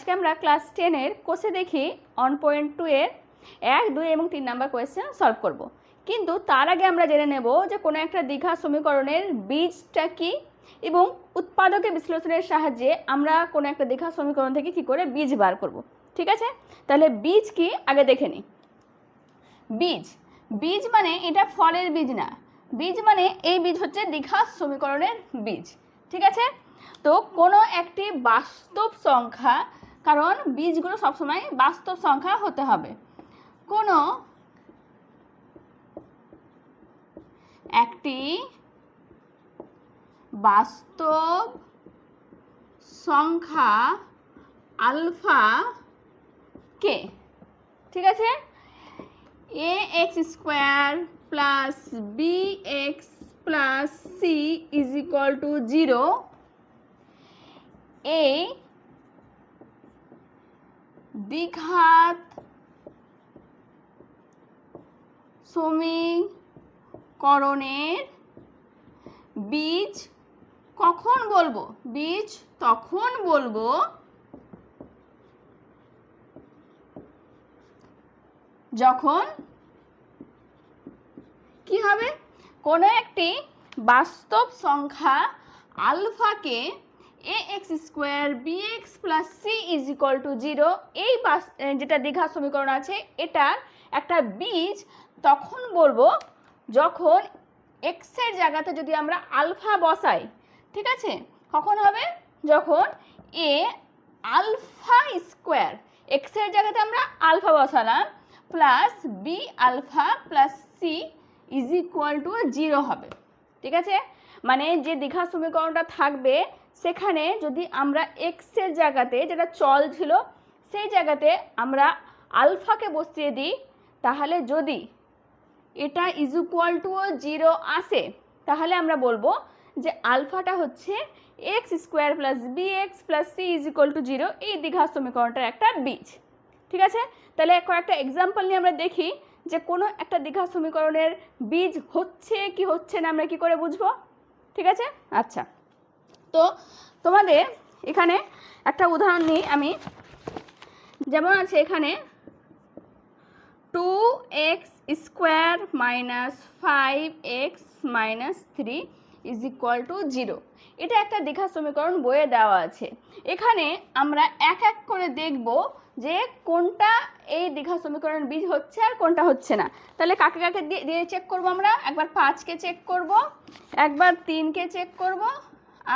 আজকে আমরা ক্লাস 10 এর কোষে দেখি 1.2 এর 1, 2 এবং 3 নাম্বার কোয়েশ্চেন সলভ করব। কিন্তু তার আগে আমরা জেনে নেব যে কোনো একটা দ্বিঘাত সমীকরণের বীজটা কি এবং উৎপাদকের বিশ্লেষণের সাহায্যে আমরা কোনো একটা দ্বিঘাত সমীকরণ থেকে কি করে বীজ বার করব। ঠিক আছে, তাহলে বীজ কি আগে দেখে নিই। বীজ মানে এটা ফলের বীজ না, বীজ মানে এই বীজ হচ্ছে দ্বিঘাত সমীকরণের বীজ। ঠিক আছে, তো কোনো একটি বাস্তব সংখ্যা, কারণ বীজগুলো সবসময় বাস্তব সংখ্যা হতে হবে, কোনো একটি বাস্তব সংখ্যা আলফা কে, ঠিক আছে, ax square plus bx plus c is equal to 0, এই দ্বিঘাত সমীকরণের বীজ কখন বলবো? বীজ তখন বলবো যখন কি হবে, কোনো একটি বাস্তব সংখ্যা আলফাকে ax square bx plus c is equal to 0, এই যেটা দ্বিঘাত সমীকরণ আছে এটার একটা বীজ তখন বলবো যখন x এর জায়গাতে যদি আমরা আলফা বসাই। ঠিক আছে, কখন হবে? যখন a আলফা স্কোয়ার, x এর জায়গাতে আমরা আলফা বসালাম, plus B alpha plus C is equal to 0 হবে। ঠিক আছে, মানে যে দ্বিঘাত সমীকরণটা থাকবে সেখানে যদি আমরা x এর জায়গাতে, যেটা চল ছিল সেই জায়গাতে আমরা আলফাকে বসিয়ে দিই, তাহলে যদি এটা ইজ ইকুয়াল টু 0 আসে তাহলে আমরা বলবো যে আলফাটা হচ্ছে x square plus bx plus c is equal to 0, এই দ্বিঘাত সমীকরণটার একটা বীজ। ঠিক আছে, তাহলে কয়েকটা এক্সাম্পল নিয়ে আমরা দেখি যে কোনো একটা দ্বিঘাত সমীকরণের বীজ হচ্ছে কি হচ্ছে না আমরা কি করে বুঝবো। ঠিক আছে, আচ্ছা, তো তোমাদের এখানে একটা উদাহরণ নিই আমি, যেমন আছে এখানে 2x square minus 5x minus 3 is equal to 0, এটা একটা দ্বিঘাত সমীকরণ বইয়ে দেওয়া আছে। এখানে আমরা এক এক করে দেখব যে কোনটা এই দ্বিঘাত সমীকরণের বীজ হচ্ছে আর কোনটা হচ্ছে না। তাহলে কাকে কাকে দিয়ে চেক করব আমরা? একবার 5কে চেক করব, একবার 3কে চেক করব,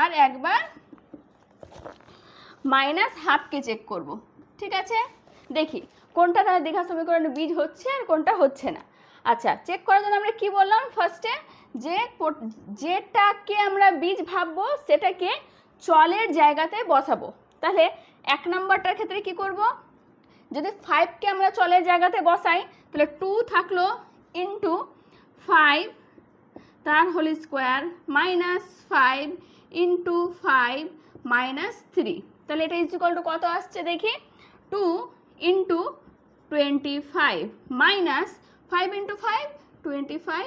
আর একবার মাইনাস হাফকে চেক করব। ঠিক আছে, দেখি কোনটা তাহলে দ্বিঘাত সমীকরণের বীজ হচ্ছে আর কোনটা হচ্ছে না। আচ্ছা, চেক করার জন্য আমরা কি বললাম ফার্স্টে, যে যেটাকে আমরা বীজ ভাববো সেটাকে চলের জায়গাতে বসাবো। তাহলে 1 নম্বরটার ক্ষেত্রে কি করব, যদি 5কে আমরা চলের জায়গাতে বসাই তাহলে 2 থাকলো ইন্টু 5 তার whole square minus 5 into 5 minus 3, তাহলে এটা ইজ ইকুয়াল টু কত আসছে দেখি, 2 ইন্টু 25 মাইনাস 5 ইন্টু 5 25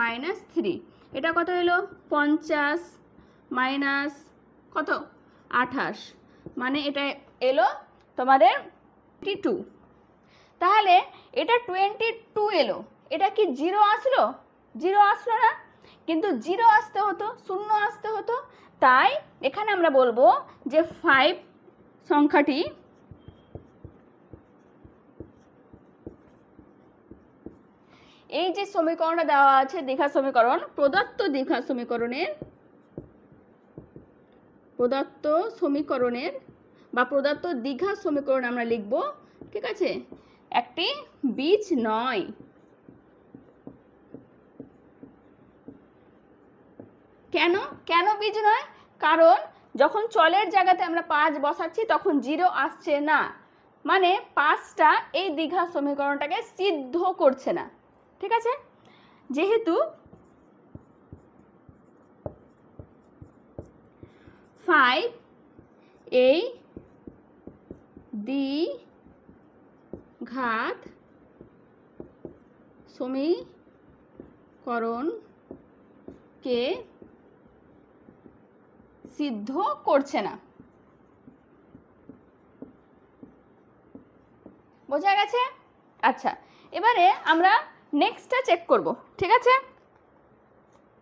মাইনাস 3, এটা কত এলো 50 মাইনাস কত 28, মানে এটা এলো তোমাদের 22। তাহলে এটা 22 এলো, এটা কি 0 আসলো? 0 আসলো না, কিন্তু 0 আসতে হতো, 0 আসতে হতো, তাই এখানে আমরা বলবো যে 5 সংখ্যাটি এই যে সমীকরণটা দেওয়া আছে দ্বিঘাত সমীকরণ, প্রদত্ত দ্বিঘাত সমীকরণের বা প্রদত্ত দ্বিঘাত সমীকরণ আমরা লিখব। ঠিক আছে, একটি বীজ নয়। কেন কেন বীজ নয়? কারণ যখন চলের জায়গাতে আমরা 5 বসাচ্ছি তখন 0 আসছে না, মানে 5টা এই দ্বিঘাত সমীকরণটাকে সিদ্ধ করছে না। ঠিক আছে, যেহেতু 5 এই দ্বিঘাত সমীকরণকে সিদ্ধ করছে না, বোঝা গেছে? আচ্ছা, এবারে আমরা নেক্সটটা চেক করব, ঠিক আছে?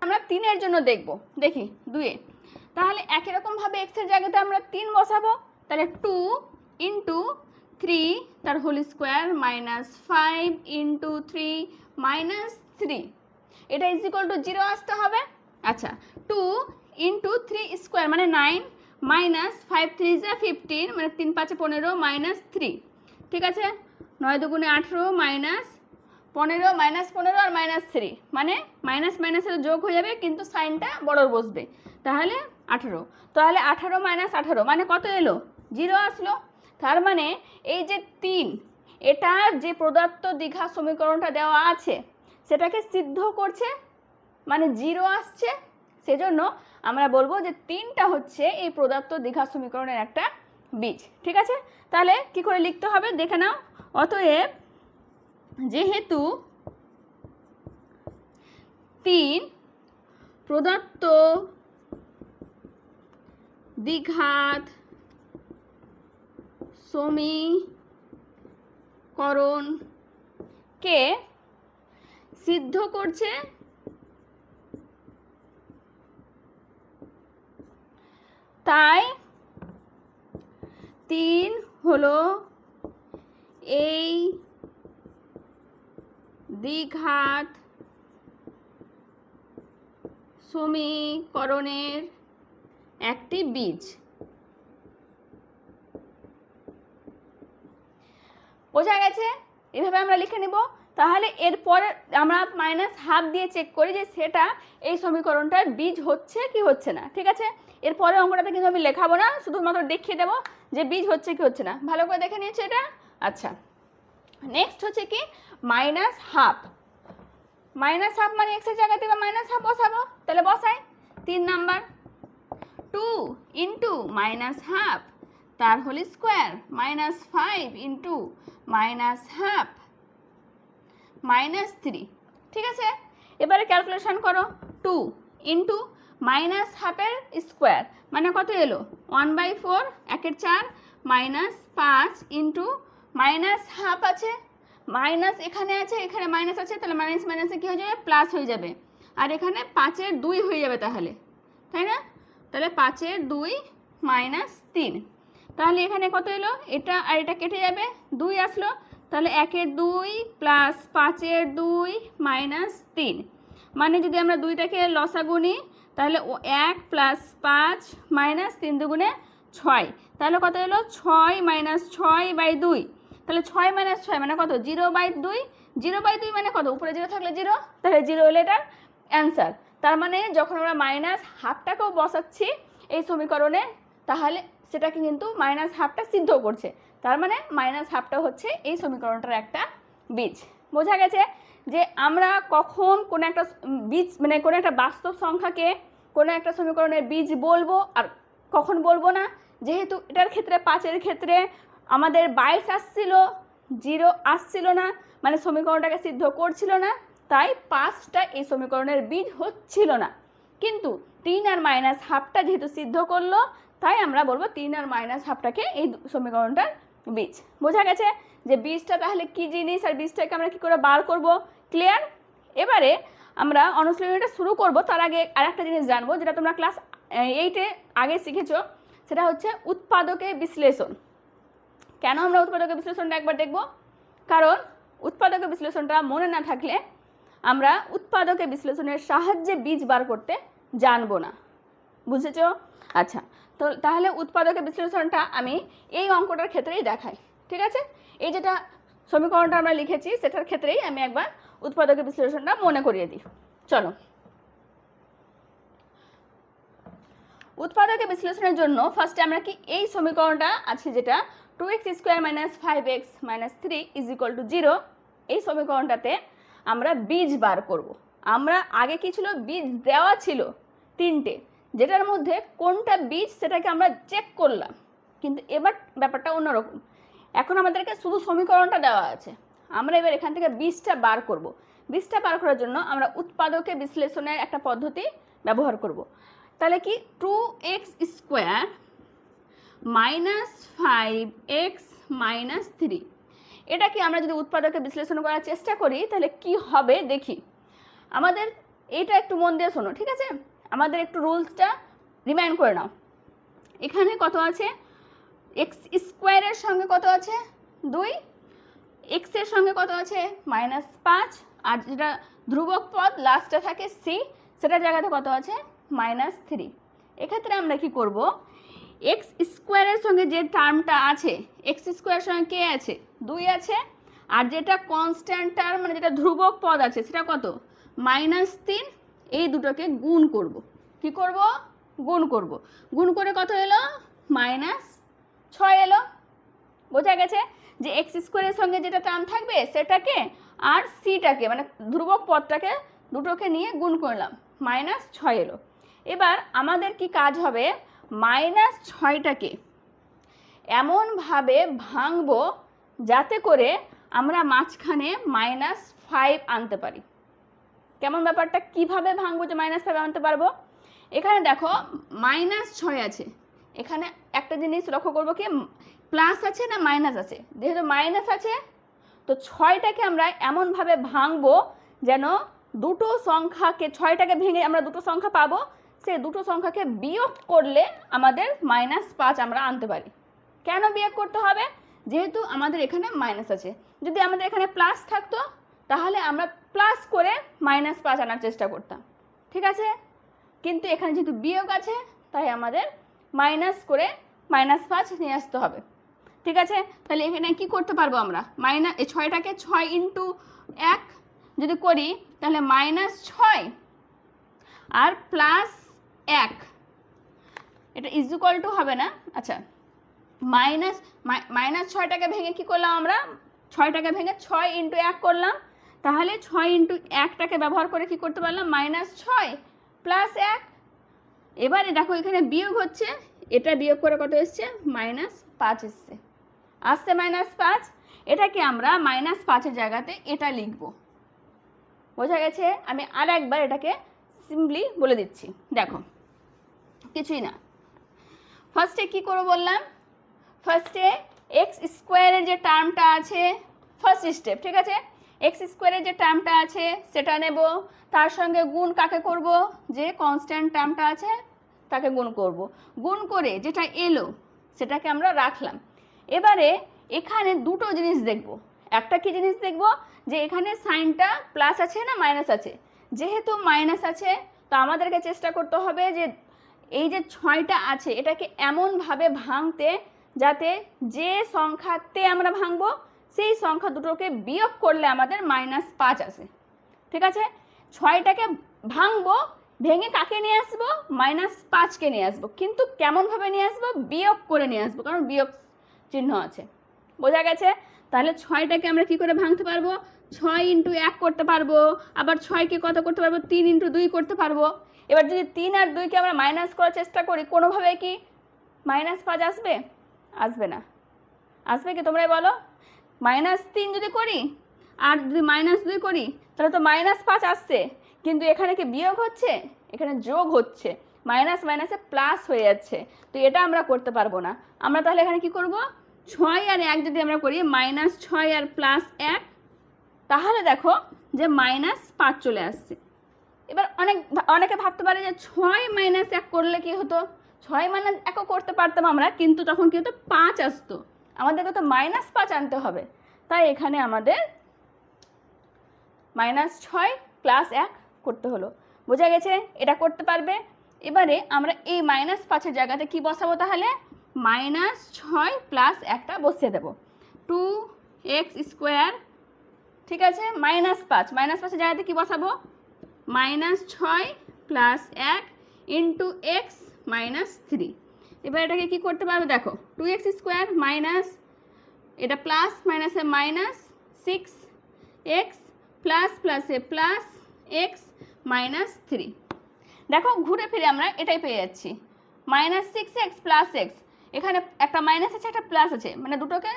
আমরা 3-এর জন্য দেখব, দেখি 2-এ। তাহলে একই রকমভাবে এক্সের জায়গাতে আমরা 3 বসাবো, তাহলে 2 ইন্টু 3 তার whole square minus 5 into 3 minus 3, এটা ইজ ইকুয়াল টু 0 আসতে হবে। আচ্ছা, 2 ইন্টু 3 স্কোয়ার মানে 9 মাইনাস 5 3 যা 15 মানে 3 5 15 মাইনাস 3, ঠিক আছে? 9 দুগুণে 18 মাইনাস 15 মাইনাস 15 আর মাইনাস 3 মানে মাইনাস মাইনাসের যোগ হয়ে যাবে, কিন্তু সাইনটা বড় বসবে, তাহলে 18। তাহলে 18 মাইনাস 18 মানে কত এলো? 0 আসলো। তার মানে এই যে 3, এটা যে প্রদত্ত দ্বিঘা সমীকরণটা দেওয়া আছে সেটাকে সিদ্ধ করছে, মানে 0 আসছে। সেজন্য আমরা বলবো যে 3টা হচ্ছে এই প্রদত্ত দ্বিঘা সমীকরণের একটা বীজ, ঠিক আছে? তাহলে কি করে লিখতে হবে দেখে নাও। অতএব যেহেতু 3 প্রদত্ত দ্বিঘাত সমীকরণকে সিদ্ধ করছে, তাই 3 হলো এই দ্বিঘাত সমীকরণের একটি বীজ। বোঝা গেছে? এভাবে আমরা লিখে নেব। তাহলে এরপরে আমরা মাইনাস হাফ দিয়ে চেক করি যে সেটা এই সমীকরণটার বীজ হচ্ছে কি হচ্ছে না, ঠিক আছে? এরপরে অঙ্কটাতে কিন্তু আমি লেখাবো না, শুধুমাত্র দেখিয়ে দেবো যে বীজ হচ্ছে কি হচ্ছে না। ভালো করে দেখে নিয়েছি এটা। আচ্ছা, নেক্সট হচ্ছে কি মাইনাস হাফ। মাইনাস হাফ মানে এক্সের জায়গাতে মাইনাস হাফ বসাবো, তাহলে বসাই 3 নাম্বার 2 ইন্টু মাইনাস হাফ তার whole square minus 5 into minus half minus 3, ঠিক আছে? এবারে ক্যালকুলেশন করো, 2 ইন্টু মাইনাস হাফের স্কোয়ার মানে কত এলো? 1/4 1-এর 4 মাইনাস 5 ইন্টু মাইনাস হাফ আছে, মাইনাস এখানে আছে, এখানে মাইনাস আছে, তাহলে মাইনাস মাইনাসে কী হয়ে যাবে? প্লাস হয়ে যাবে। আর এখানে 5-এর 2 হয়ে যাবে তাহলে, তাই না? তাহলে 5-এর 2 মাইনাস 3, তাহলে এখানে কত এলো? এটা আর এটা কেটে যাবে, 2 আসলো। তাহলে 1-এর 2 প্লাস 5-এর 2 মাইনাস 3, মানে যদি আমরা 2টাকে লসাগু নিই তাহলে 1 প্লাস 5 মাইনাস 3 দুগুণে 6, তাহলে কত এলো? 6 মাইনাস 6/2, তাহলে 6 মাইনাস 6 মানে কত? 0/2, 0/2 মানে কত? উপরে 0 থাকলে 0, তাহলে 0 হলে এটার অ্যান্সার। তার মানে যখন আমরা মাইনাস হাফটাকেও বসাচ্ছি এই সমীকরণে, তাহলে সেটাকে কিন্তু মাইনাস হাফটা সিদ্ধ করছে, তার মানে মাইনাস হাফটা হচ্ছে এই সমীকরণটার একটা বীজ। বোঝা গেছে যে আমরা কখন কোনো একটা বীজ মানে কোনো একটা বাস্তব সংখ্যাকে কোনো একটা সমীকরণের বীজ বলবো আর কখন বলবো না। যেহেতু এটার ক্ষেত্রে 5-এর ক্ষেত্রে আমাদের 22 আসছিল, 0 আসছিল না, মানে সমীকরণটাকে সিদ্ধ করছিল না, তাই 5টা এই সমীকরণের বীজ হচ্ছিল না। কিন্তু 3 আর মাইনাস হাফটা যেহেতু সিদ্ধ করলো, তাই আমরা বলবো 3 আর মাইনাস হাফটাকে এই সমীকরণটার বীজ। বোঝা গেছে যে বীজটা তাহলে কি জিনিস আর বীজটাকে আমরা কি করে বার করব? ক্লিয়ার? এবারে আমরা অনুশীলনীটা শুরু করব, তার আগে আরেকটা জিনিস জানবো যেটা তোমরা ক্লাস 8-এ আগে শিখেছো, সেটা হচ্ছে উৎপাদকে বিশ্লেষণ। কেন আমরা উৎপাদকে বিশ্লেষণটা একবার দেখব? কারণ উৎপাদকে বিশ্লেষণটা মনে না থাকলে আমরা উৎপাদকে বিশ্লেষণের সাহায্যে বীজ বার করতে জানবো না। বুঝেছো? আচ্ছা, তো তাহলে উৎপাদকে বিশ্লেষণটা আমি এই অঙ্কটার ক্ষেত্রেই দেখাই, ঠিক আছে? এই যেটা সমীকরণটা আমরা লিখেছি সেটার ক্ষেত্রেই আমি একবার উৎপাদকে বিশ্লেষণটা মনে করিয়ে দিই। চলো, উৎপাদকে বিশ্লেষণের জন্য ফার্স্টে আমরা কি এই সমীকরণটা আছে যেটা 2x² - 5x - 3 = 0, এই সমীকরণটাতে আমরা বীজ বার করব। আমরা আগে কি ছিল? বীজ দেওয়া ছিল 3টে, যেটার মধ্যে কোনটা বীজ সেটাকে আমরা চেক করলাম, কিন্তু এবার ব্যাপারটা অন্যরকম। এখন আমাদেরকে শুধু সমীকরণটা দেওয়া আছে, আমরা এবার এখান থেকে বীজটা বার করব। বীজটা বার করার জন্য আমরা উৎপাদকে বিশ্লেষণের একটা পদ্ধতি ব্যবহার করব। তাহলে কি 2x² - 5x - 3, এটাকে আমরা যদি উৎপাদকে বিশ্লেষণ করার চেষ্টা করি তাহলে কি হবে দেখি। আমাদের এইটা একটু মন দিয়ে শোনো, ঠিক আছে? আমাদের একটু রুলসটা রিমাইন্ড করে নাও। এখানে কত আছে? এক্স স্কোয়ারের সঙ্গে কত আছে? 2, এক্সের সঙ্গে কত আছে? -5, আর যেটা ধ্রুবক পদ লাস্টে থাকে সি, সেটার জায়গাতে কত আছে? -3। এক্ষেত্রে আমরা কি করব, এক্স স্কোয়ারের সঙ্গে যে টার্মটা আছে, এক্স স্কোয়ারের সঙ্গে কে আছে? 2 আছে, আর যেটা কনস্ট্যান্ট টার্ম মানে যেটা ধ্রুবক পদ আছে সেটা কত? -3। এই দুটোকে গুণ করব। কি করব? গুণ করব। গুণ করে কত এলো? -6 এলো। বোঝা গেছে যে এক্স স্কোয়ারের সঙ্গে যেটা টার্ম থাকবে সেটাকে আর সিটাকে মানে ধ্রুবক পদটাকে দুটোকে নিয়ে গুণ করলাম, -6 এলো। এবার আমাদের কি কাজ হবে? -6টাকে এমনভাবে ভাঙবো যাতে করে আমরা মাঝখানে -5 আনতে পারি। কেমন ব্যাপারটা? কিভাবে ভাঙবো যে -5 আনতে পারবো? এখানে দেখো -6 আছে, এখানে একটা জিনিস লক্ষ্য করবো কি, প্লাস আছে না মাইনাস আছে? যেহেতু মাইনাস আছে তো 6টাকে আমরা এমনভাবে ভাঙবো যেন দুটো সংখ্যাকে, 6টাকে ভেঙে আমরা দুটো সংখ্যা পাবো, সেই দুটো সংখ্যাকে বিয়োগ করলে আমাদের -5 আমরা আনতে পারি। কেন বিয়োগ করতে হবে? যেহেতু আমাদের এখানে মাইনাস আছে। যদি আমাদের এখানে প্লাস থাকতো তাহলে আমরা প্লাস করে -5 আনার চেষ্টা করতাম, ঠিক আছে? কিন্তু এখানে যেহেতু বিয়োগ আছে তাই আমাদের মাইনাস করে -5 নিয়ে আসতে হবে, ঠিক আছে? তাহলে এখানে কি করতে পারবো আমরা? 6টাকে 6 × 1 যদি করি তাহলে -6 আর +1, এটা ইকুয়াল টু হবে না। আচ্ছা, -6টাকে ভেঙে কি করলাম আমরা? 6টাকে ভেঙে 6 × 1 করলাম, তাহলে 6 × 1টাকে ব্যবহার করে কি করতে পারলাম? -6 +1। এবারে দেখো এখানে বিয়োগ হচ্ছে, এটা বিয়োগ করে কত এসছে? -5 এসছে। আসছে -5, এটাকে আমরা -5-এর জায়গাতে এটা লিখব। বোঝা গেছে? আমি আর একবার এটাকে সিম্পলি বলে দিচ্ছি, দেখো কিছুই না। ফার্স্টে কি করব বললাম? ফার্স্টে এক্স স্কোয়ারের যে টার্মটা আছে, ফার্স্ট স্টেপ, ঠিক আছে? এক্স স্কোয়ারের যে টার্মটা আছে সেটা নেব, তার সঙ্গে গুণ কাকে করব? যে কনস্ট্যান্ট টার্মটা আছে তাকে গুণ করব। গুণ করে যেটা এলো সেটাকে আমরা রাখলাম। এবারে এখানে দুটো জিনিস দেখব। একটা কি জিনিস দেখব? যে এখানে সাইনটা প্লাস আছে না মাইনাস আছে? যেহেতু মাইনাস আছে তো আমাদেরকে চেষ্টা করতে হবে যে এই যে 6টা আছে এটাকে এমনভাবে ভাঙতে যাতে যে সংখ্যাতে আমরা ভাঙবো সেই সংখ্যা দুটোকে বিয়োগ করলে আমাদের -5 আসে, ঠিক আছে? 6টাকে ভাঙবো, ভেঙে কাকে নিয়ে আসবো? -5কে নিয়ে আসবো, কিন্তু কেমনভাবে নিয়ে আসবো? বিয়োগ করে নিয়ে আসবো, কারণ বিয়োগ চিহ্ন আছে। বোঝা গেছে? তাহলে 6টাকে আমরা কি করে ভাঙতে পারবো? 6 × 1 করতে পারবো, আবার 6কে কত করতে পারবো? 3 × 2 করতে পারবো। এবার যদি 3 আর 2কে আমরা মাইনাস করার চেষ্টা করি, কোনোভাবে কি -5 আসবে? আসবে না। আসবে কি তোমরাই বলো? -3 যদি করি আর যদি -2 করি তাহলে তো -5 আসছে, কিন্তু এখানে কি বিয়োগ হচ্ছে? এখানে যোগ হচ্ছে, মাইনাস মাইনাসে প্লাস হয়ে যাচ্ছে, তো এটা আমরা করতে পারবো না। আমরা তাহলে এখানে কি করব? 6 আর 1 যদি আমরা করি, -6 আর +1, তাহলে দেখো যে -5 চলে আসছে। এবার অনেকে ভাবতে পারে যে 6 - 1 করলে কি হতো? 6 - 1 করতে পারতাম আমরা, কিন্তু তখন কি হতো? 5 আসতো, আমাদেরকে তো -5 আনতে হবে। তাই এখানে আমাদের -6 + 1 করতে হলো। বোঝা গেছে? এটা করতে পারবে। এবারে আমরা এই -5-এর জায়গাতে কি বসাবো তাহলে? -6 + 1টা বসিয়ে দেবো, 2x², ঠিক আছে? -5-এর জায়গাতে কি বসাবো? -6 + 1 × x - 3। এবার এটাকে কি করতে পারবে? দেখো 2x² মাইনাস, এটা প্লাস মাইনাসে মাইনাস 6x প্লাস প্লাসে প্লাস x - 3। দেখো ঘুরে ফিরে আমরা এটাই পেয়ে যাচ্ছি, -6x + x। এখানে একটা মাইনাস আছে একটা প্লাস আছে, মানে দুটোকে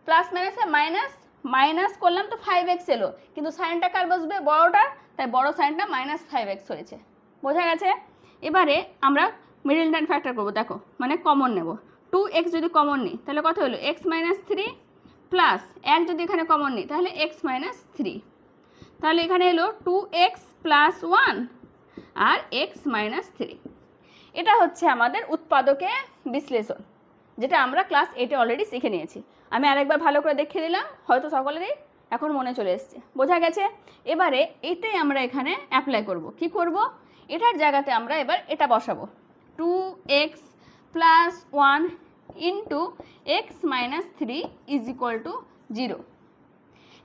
প্লাস মাইনাসে মাইনাস মাইনাস করলাম তো 5x এলো, কিন্তু সাইনটা কার বসবে? বড়টার, তাই বড় সাইনটা -5x হয়েছে। বোঝা গেছে? এবারে আমরা মিডল টার্ম ফ্যাক্টর করবো। দেখো মানে কমন নেব, 2x যদি কমন নিই তাহলে কত হলো? x - 3 প্লাস 1 যদি এখানে কমন নিই তাহলে x মাইনাস 3, তাহলে এখানে এলো 2x প্লাস 1 আর x মাইনাস 3। এটা হচ্ছে আমাদের উৎপাদকে বিশ্লেষণ, যেটা আমরা ক্লাস 8-এ অলরেডি শিখে নিয়েছি। আমি আরেকবার ভালো করে দেখিয়ে দিলাম, হয়তো সকলেরই এখন মনে চলে এসছে, বোঝা গেছে। এবারে এটাই আমরা এখানে অ্যাপ্লাই করব। কি করব? এটার জায়গাতে আমরা এবার এটা বসাবো, 2x plus 1 into x minus 3 is equal to 0।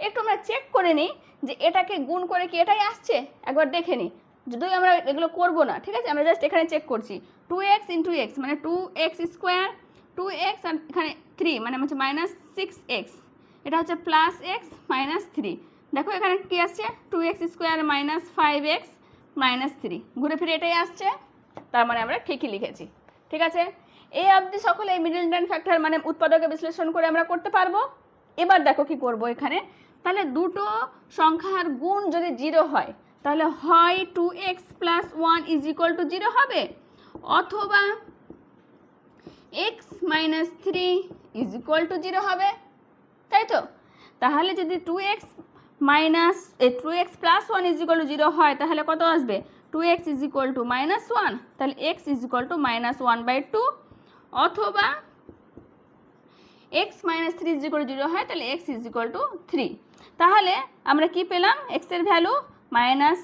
একটু আমরা চেক করে নিই যে এটাকে গুণ করে কি এটাই আসছে, একবার দেখে নিই। যদিও আমরা এগুলো করবো না, ঠিক আছে, আমরা জাস্ট এখানে চেক করছি। 2x ইন্টু এক্স মানে 2x স্কোয়ার, 2x আর এখানে 3 মানে হচ্ছে মাইনাস 6x, এটা হচ্ছে প্লাস এক্স মাইনাস 3। দেখো এখানে কি আসছে, 2x square minus 5x minus 3, ঘুরে ফিরে এটাই আসছে, তার মানে আমরা ঠিকই লিখেছি। ঠিক আছে, এই অবধি সকলে এই মিডল টার্ম ফ্যাক্টর মানে উৎপাদকে বিশ্লেষণ করে আমরা করতে পারবো। এবার দেখো কি করব এখানে, তাহলে দুটো সংখ্যার গুণ যদি 0 হয় তাহলে হয় 2x plus 1 is equal to 0 হবে, অথবা x minus 3 is equal to 0 হবে, তাই তো? তাহলে যদি 2x plus 1 is equal to 0 হয় তাহলে কত আসবে, 2x is equal to minus 1, তাহলে x is equal to minus 1/2, অথবা x minus 3 is equal to 0 হয় তাহলে x ইজ ইকুয়াল টু 3। তাহলে আমরা কি পেলাম, x এর ভ্যালু মাইনাস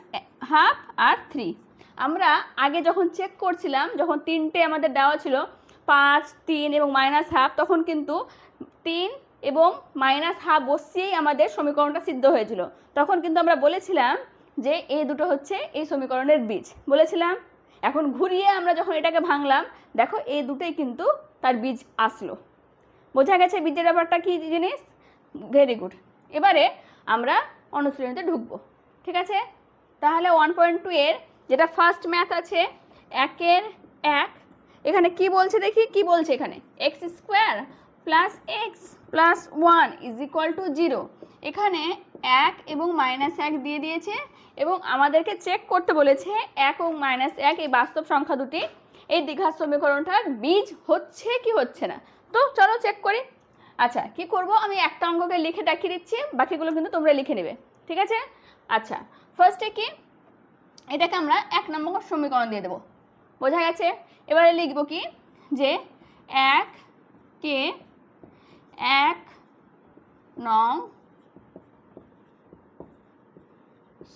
হাফ আর 3। আমরা আগে যখন চেক করছিলাম, যখন তিনটে আমাদের দেওয়া ছিল 5, 3 এবং মাইনাস হাফ, তখন কিন্তু 3 এবং মাইনাস হাফ বসিয়েই আমাদের সমীকরণটা সিদ্ধ হয়েছিল। তখন কিন্তু আমরা বলেছিলাম যে এই দুটো হচ্ছে এই সমীকরণের বীজ, বলেছিলাম। এখন ঘুরিয়ে আমরা যখন এটাকে ভাঙলাম, দেখো এই দুটোই কিন্তু তার বীজ আসলো। বোঝা গেছে বীজের ব্যাপারটা কী জিনিস? Very good. এবারে আমরা অনুশীলনীতে ঢুকবো, ঠিক আছে? তাহলে 1.2 এর যেটা ফার্স্ট ম্যাথ আছে 1-এর 1, এখানে কি বলছে দেখি, কি বলছে এখানে, x square plus x plus 1 is equal to 0। এখানে 1 এবং মাইনাস 1 দিয়ে দিয়েছে এবং আমাদেরকে চেক করতে বলেছে 1 এবং মাইনাস 1 এই বাস্তব সংখ্যা দুটি এই দ্বিঘাত সমীকরণটার বীজ হচ্ছে কি হচ্ছে না। তো চলো চেক করি। আচ্ছা, কি করব, আমি একটা অঙ্ককে লিখে দেখিয়ে দিচ্ছি, বাকিগুলো কিন্তু তোমরা লিখে নেবে, ঠিক আছে? আচ্ছা, ফার্স্টে কি, এটাকে আমরা 1 নম্বর সমীকরণ দিয়ে দেবো, বোঝা গেছে? এবারে লিখব কি, যে 1 কে 1 নং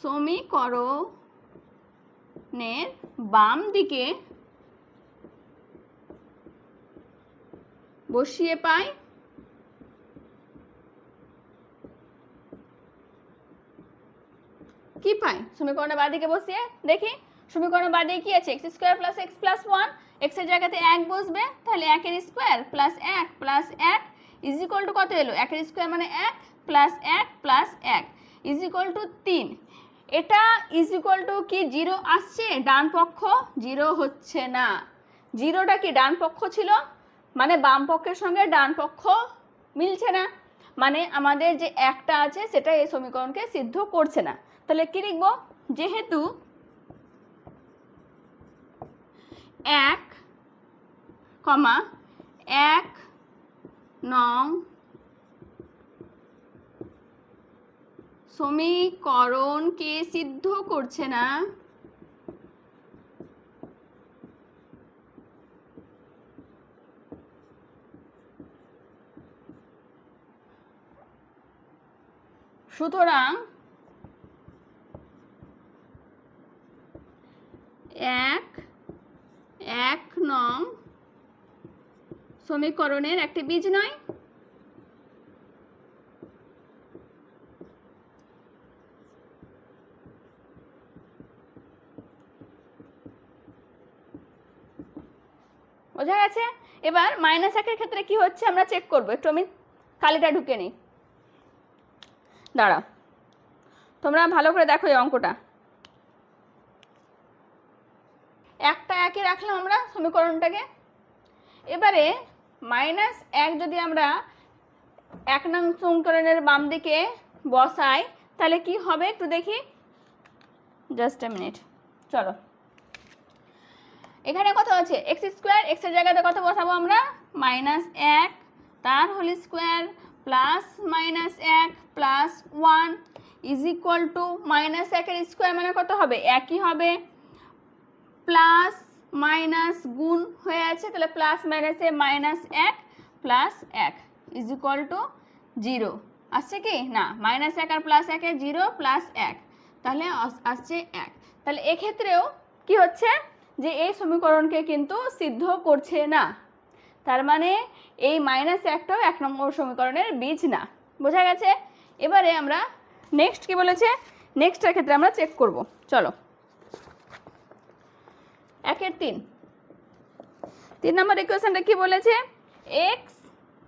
সমীকরণের বাম দিকে বসিয়ে পাই কি পাই, সমীকরণের বাঁ দিকে বসিয়ে দেখি সমীকরণের বাঁ দিকে কি আছে, x square plus x plus 1, x এর জায়গাতে 1 বসবে, তাহলে 1 এর square plus 1 plus 1 is equal two কত এলো, 1 এর স্কোয়ার মানে 1 plus 1 plus 1 is equal two 3। এটা ইজ ইকুয়াল টু কি 0 আসছে, ডান পক্ষ 0 হচ্ছে না। 0টা কি ডান পক্ষ ছিল, মানে বাম পক্ষের সঙ্গে ডান পক্ষ মিলছে না, মানে আমাদের যে একটা আছে সেটা এই সমীকরণকে সিদ্ধ করছে না। তাহলে কি লিখব, যেহেতু 1, 1 নং সমীকরণকে সিদ্ধ করছে না, সুতরাং 1 নং সমীকরণের একটি বীজ নয়। বোঝা গেছে? এবার মাইনাস 1-এর ক্ষেত্রে কি হচ্ছে আমরা চেক করবো, একটু আমি কালিটা ঢুকে নিই, দাঁড়াও, তোমরা ভালো করে দেখো এই অঙ্কটা। একটা 1-ই রাখলাম আমরা সমীকরণটাকে। এবারে মাইনাস 1 যদি আমরা 1 নং সমীকরণের বাম দিকে বসাই তাহলে কি হবে একটু দেখি, জাস্ট এ মিনিট, চলো। এখানে কত আছে, এক্স স্কোয়ার, এক্স এর জায়গাতে কত বসাবো আমরা, মাইনাস 1 তার whole square plus minus 1 plus 1 is equal to minus 1-এর স্কোয়ার মানে কত হবে? একই হবে, প্লাস মাইনাস গুণ হয়ে আছে, তাহলে প্লাস মাইনাসে minus 1 plus 1 is equal to 0 আসছে কি না? মাইনাস 1 আর প্লাস 1-এ 0 প্লাস 1, তাহলে আসছে 1। তাহলে এক্ষেত্রেও কি হচ্ছে যে এই সমীকরণকে কিন্তু সিদ্ধ করছে না, তার মানে এই মাইনাস 1টাও 1 নম্বর সমীকরণের বীজ না। বোঝা গেছে? এবারে আমরা নেক্সট কি বলেছে, নেক্সটের ক্ষেত্রে আমরা চেক করব। চলো 1-এর 3 নম্বর ইকুয়েশনটা কি বলেছে? x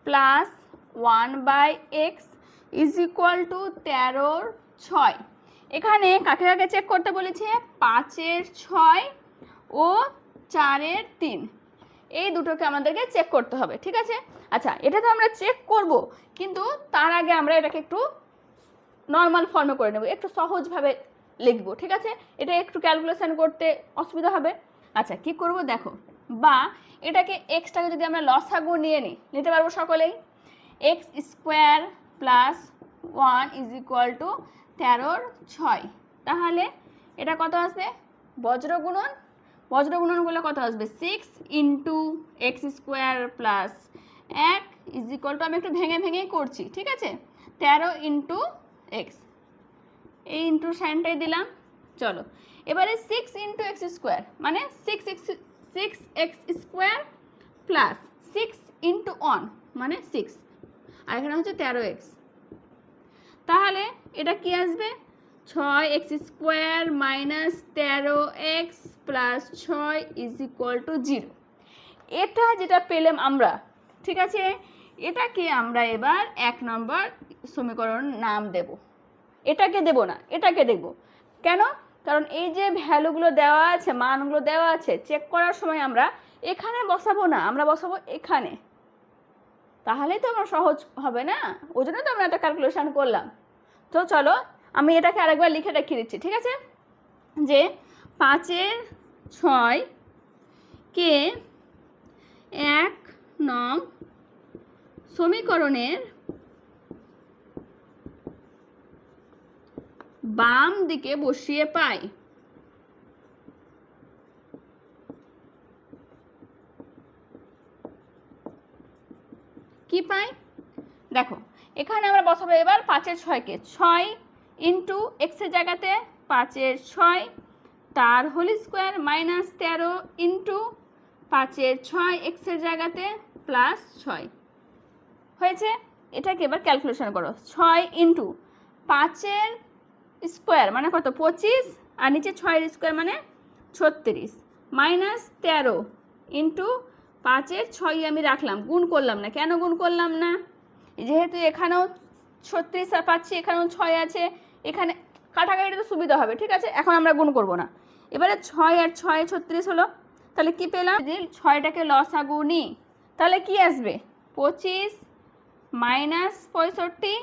plus 1/x is equal to 13-র 6। এখানে কাকে কাকে চেক করতে বলেছে? 5-এর 6 ও 4-এর 3, এই দুটোকে আমাদেরকে চেক করতে হবে, ঠিক আছে? আচ্ছা, এটা তো আমরা চেক করব, কিন্তু তার আগে আমরা এটাকে একটু নর্মাল ফর্মে করে নেব, একটু সহজভাবে লিখব, ঠিক আছে? এটা একটু ক্যালকুলেশন করতে অসুবিধা হবে। আচ্ছা, কি করব দেখো, বা এটাকে এক্সটাকে যদি আমরা লসাগু নিতে পারবো সকলেই। X square plus 1 is equal to 13-র 6, তাহলে এটা কত আসবে? বজ্রগুণন করলে কত আসবে? 6 into x square plus 1 is equal two, আমি একটু ভেঙেই করছি, ঠিক আছে? 13 ইন্টু এক্স, এই ইন্টু সাইনটাই দিলাম। চলো এবারে 6 ইন্টু এক্স স্কোয়ার মানে 6x স্কোয়ার প্লাস 6 ইন্টু 1 মানে 6, আর এখানে হচ্ছে 13x, তাহলে এটা কি আসবে? 6x square minus 13x plus 6 is equal to 0। এটা যেটা পেলাম আমরা, ঠিক আছে? এটাকে আমরা এবার 1 নম্বর সমীকরণ নাম দেব। এটাকে দেব না, এটাকে দেব। কেন? কারণ এই যে ভ্যালুগুলো দেওয়া আছে, মানগুলো দেওয়া আছে, চেক করার সময় আমরা এখানে বসাবো না, আমরা বসাবো এখানে, তাহলেই তো আমার সহজ হবে না, ওই জন্য তো আমরা একটা ক্যালকুলেশন করলাম। তো চলো আমি এটাকে আরেকবার লিখে রেখে দিচ্ছি, ঠিক আছে? যে 5-এর 6 কে 1 নং সমীকরণের বাম দিকে বসিয়ে পাই। কি পাই দেখো, এখানে আমরা বসাবো এবার 5-এর 6-কে, 6 ইন্টু এক্সের জায়গাতে 5-এর 6 তার হোল স্কোয়ার মাইনাস 13 ইন্টু 5-এর 6 এক্সের জায়গাতে প্লাস 6 হয়েছে। এটাকে এবার ক্যালকুলেশন করো, 6 ইন্টু 5-এর স্কোয়ার মানে কত? 25, আর নিচে 6-এর স্কোয়ার মানে 36 মাইনাস 13 ইন্টু 5-এর 6 আমি রাখলাম, গুণ করলাম না। কেন গুণ করলাম না? যেহেতু এখানেও 36 পাচ্ছি, এখানেও 6 আছে, এখানে কাটাকাটি তো সুবিধা হবে, ঠিক আছে? এখন আমরা গুণ করব না। এবারে 6 আর 6 36 হলো, তাহলে কি পেলাম? যদি 6টাকে লসাগু নিই তাহলে কি আসবে? 25 মাইনাস 65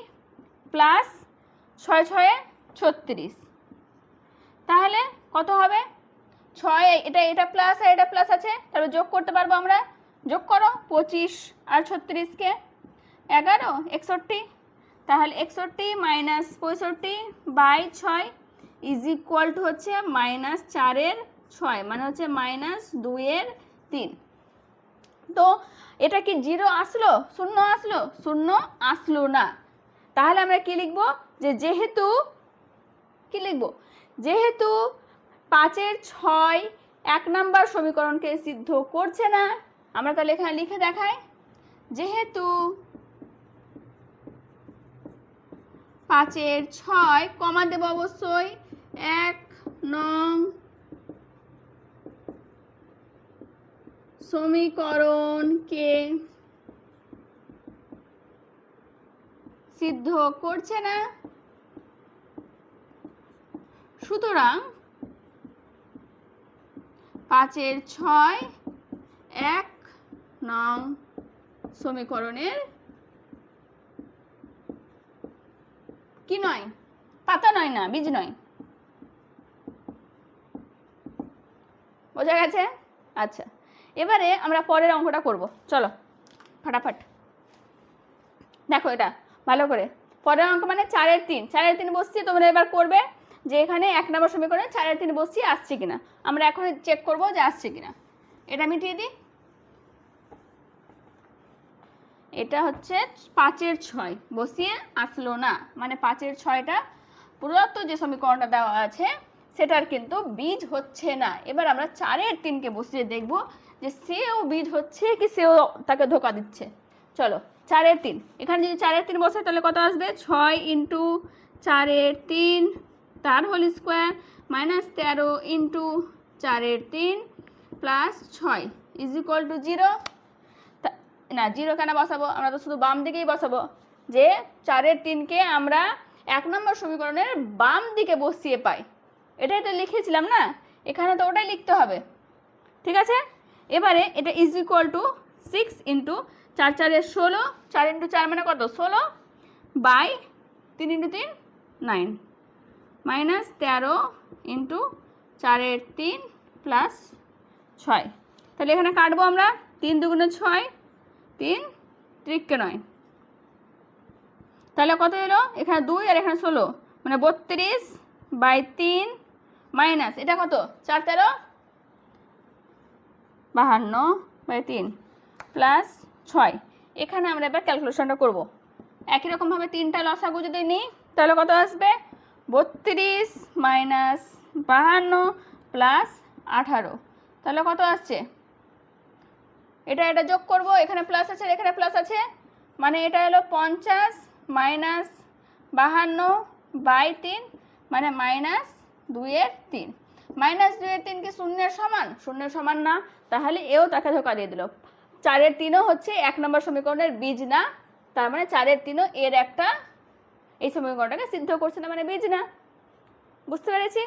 প্লাস 6 36, তাহলে কত হবে? 6, এটা প্লাস আর এটা প্লাস আছে, তাহলে যোগ করতে পারবো আমরা। যোগ করো 25 আর 36-কে 11 61, তাহলে 61 minus 65 by 6 is equal to হচ্ছে মাইনাস 4-এর 6 মানে হচ্ছে মাইনাস 2-এর 3। তো এটা কি 0 আসলো? শূন্য আসলো? শূন্য আসলো না। তাহলে আমরা কি লিখব? যে যেহেতু কি লিখব? যেহেতু 5-এর 6 1 নম্বর সমীকরণকে সিদ্ধ করছে না, আমরা তাহলে এখানে লিখে দেখাই, যেহেতু 5-এর 6 কমা দেব অবশ্যই 1 নং সমীকরণকে সিদ্ধ করছে না, সুতরাং 5-এর 6 1 নং সমীকরণের কি নয়? পাতা নয়, না বীজ নয়। বোঝা গেছে? আচ্ছা, এবারে আমরা পরের অঙ্কটা করব। চলো ফাটাফাট দেখো, এটা ভালো করে। পরের অঙ্ক মানে 4-এর 3, 4-এর 3 বসছি। তোমরা এবার করবে যে এখানে 1 নম্বর সমীকরণে 4-এর 3 বসছি আসছে কিনা। আমরা এখন চেক করব যে আসছে কিনা। এটা মিটিয়ে দিই। এটা হচ্ছে 5-এর 6 বসিয়ে আসলো না, মানে 5-এর 6টা প্রদত্ত যে সমীকরণটা দেওয়া আছে সেটার কিন্তু বীজ হচ্ছে না। এবার আমরা 4-এর 3কে বসিয়ে দেখব যে সেও বীজ হচ্ছে কি সেও তাকে ধোকা দিচ্ছে। চলো 4-এর 3, এখানে যদি 4-এর 3 বসে তাহলে কত আসবে? 6 ইন্টু 4-এর 3 তার হোল স্কোয়ার মাইনাস 13 ইন্টু 4-এর 3 প্লাস 6 ইজ ইকুয়াল টু 0। না, 0 কেন বসাবো? আমরা তো শুধু বাম দিকেই বসাবো, যে 4-এর 3কে আমরা 1 নম্বর সমীকরণের বাম দিকে বসিয়ে পাই। এটাই তো লিখেছিলাম না, এখানে তো ওটাই লিখতে হবে। ঠিক আছে, এবারে এটা ইজ ইকুয়াল টু 6 ইন্টু 4-4-এর 16, 4 ইন্টু 4 মানে কত? 16 বাই 3 ইন্টু 3 9 মাইনাস 13 ইন্টু 4-এর 3 প্লাস 6। তাহলে এখানে কাটবো আমরা, 3 দুগুণে 6, 3 3কে 9, তাহলে কত এলো? এখানে 2 আর এখানে 16 মানে 32 বাই 3 মাইনাস এটা কত? 4 13 52 বাই 3 প্লাস 6। এখানে আমরা এবার ক্যালকুলেশনটা করব। একই রকমভাবে 3টা লসাগু যদি নিই তাহলে কত আসবে? 32 মাইনাস 52 প্লাস 18, তাহলে কত আসছে? এটা যোগ করব, এখানে প্লাস আছে এখানে প্লাস আছে, মানে এটা হলো 50 মাইনাস 52 বাই 3 মানে মাইনাস 2-এর 3। মাইনাস 2-এর 3 কি শূন্যের সমান? শূন্যের সমান না, তাহলে এও তাকে ধোকা দিয়ে দিল। 4-এর 3ও হচ্ছে 1 নম্বর সমীকরণের বীজ না, তার মানে 4-এর 3ও এর একটা এই সমীকরণটাকে সিদ্ধ করছে না, মানে বীজ না। বুঝতে পেরেছি?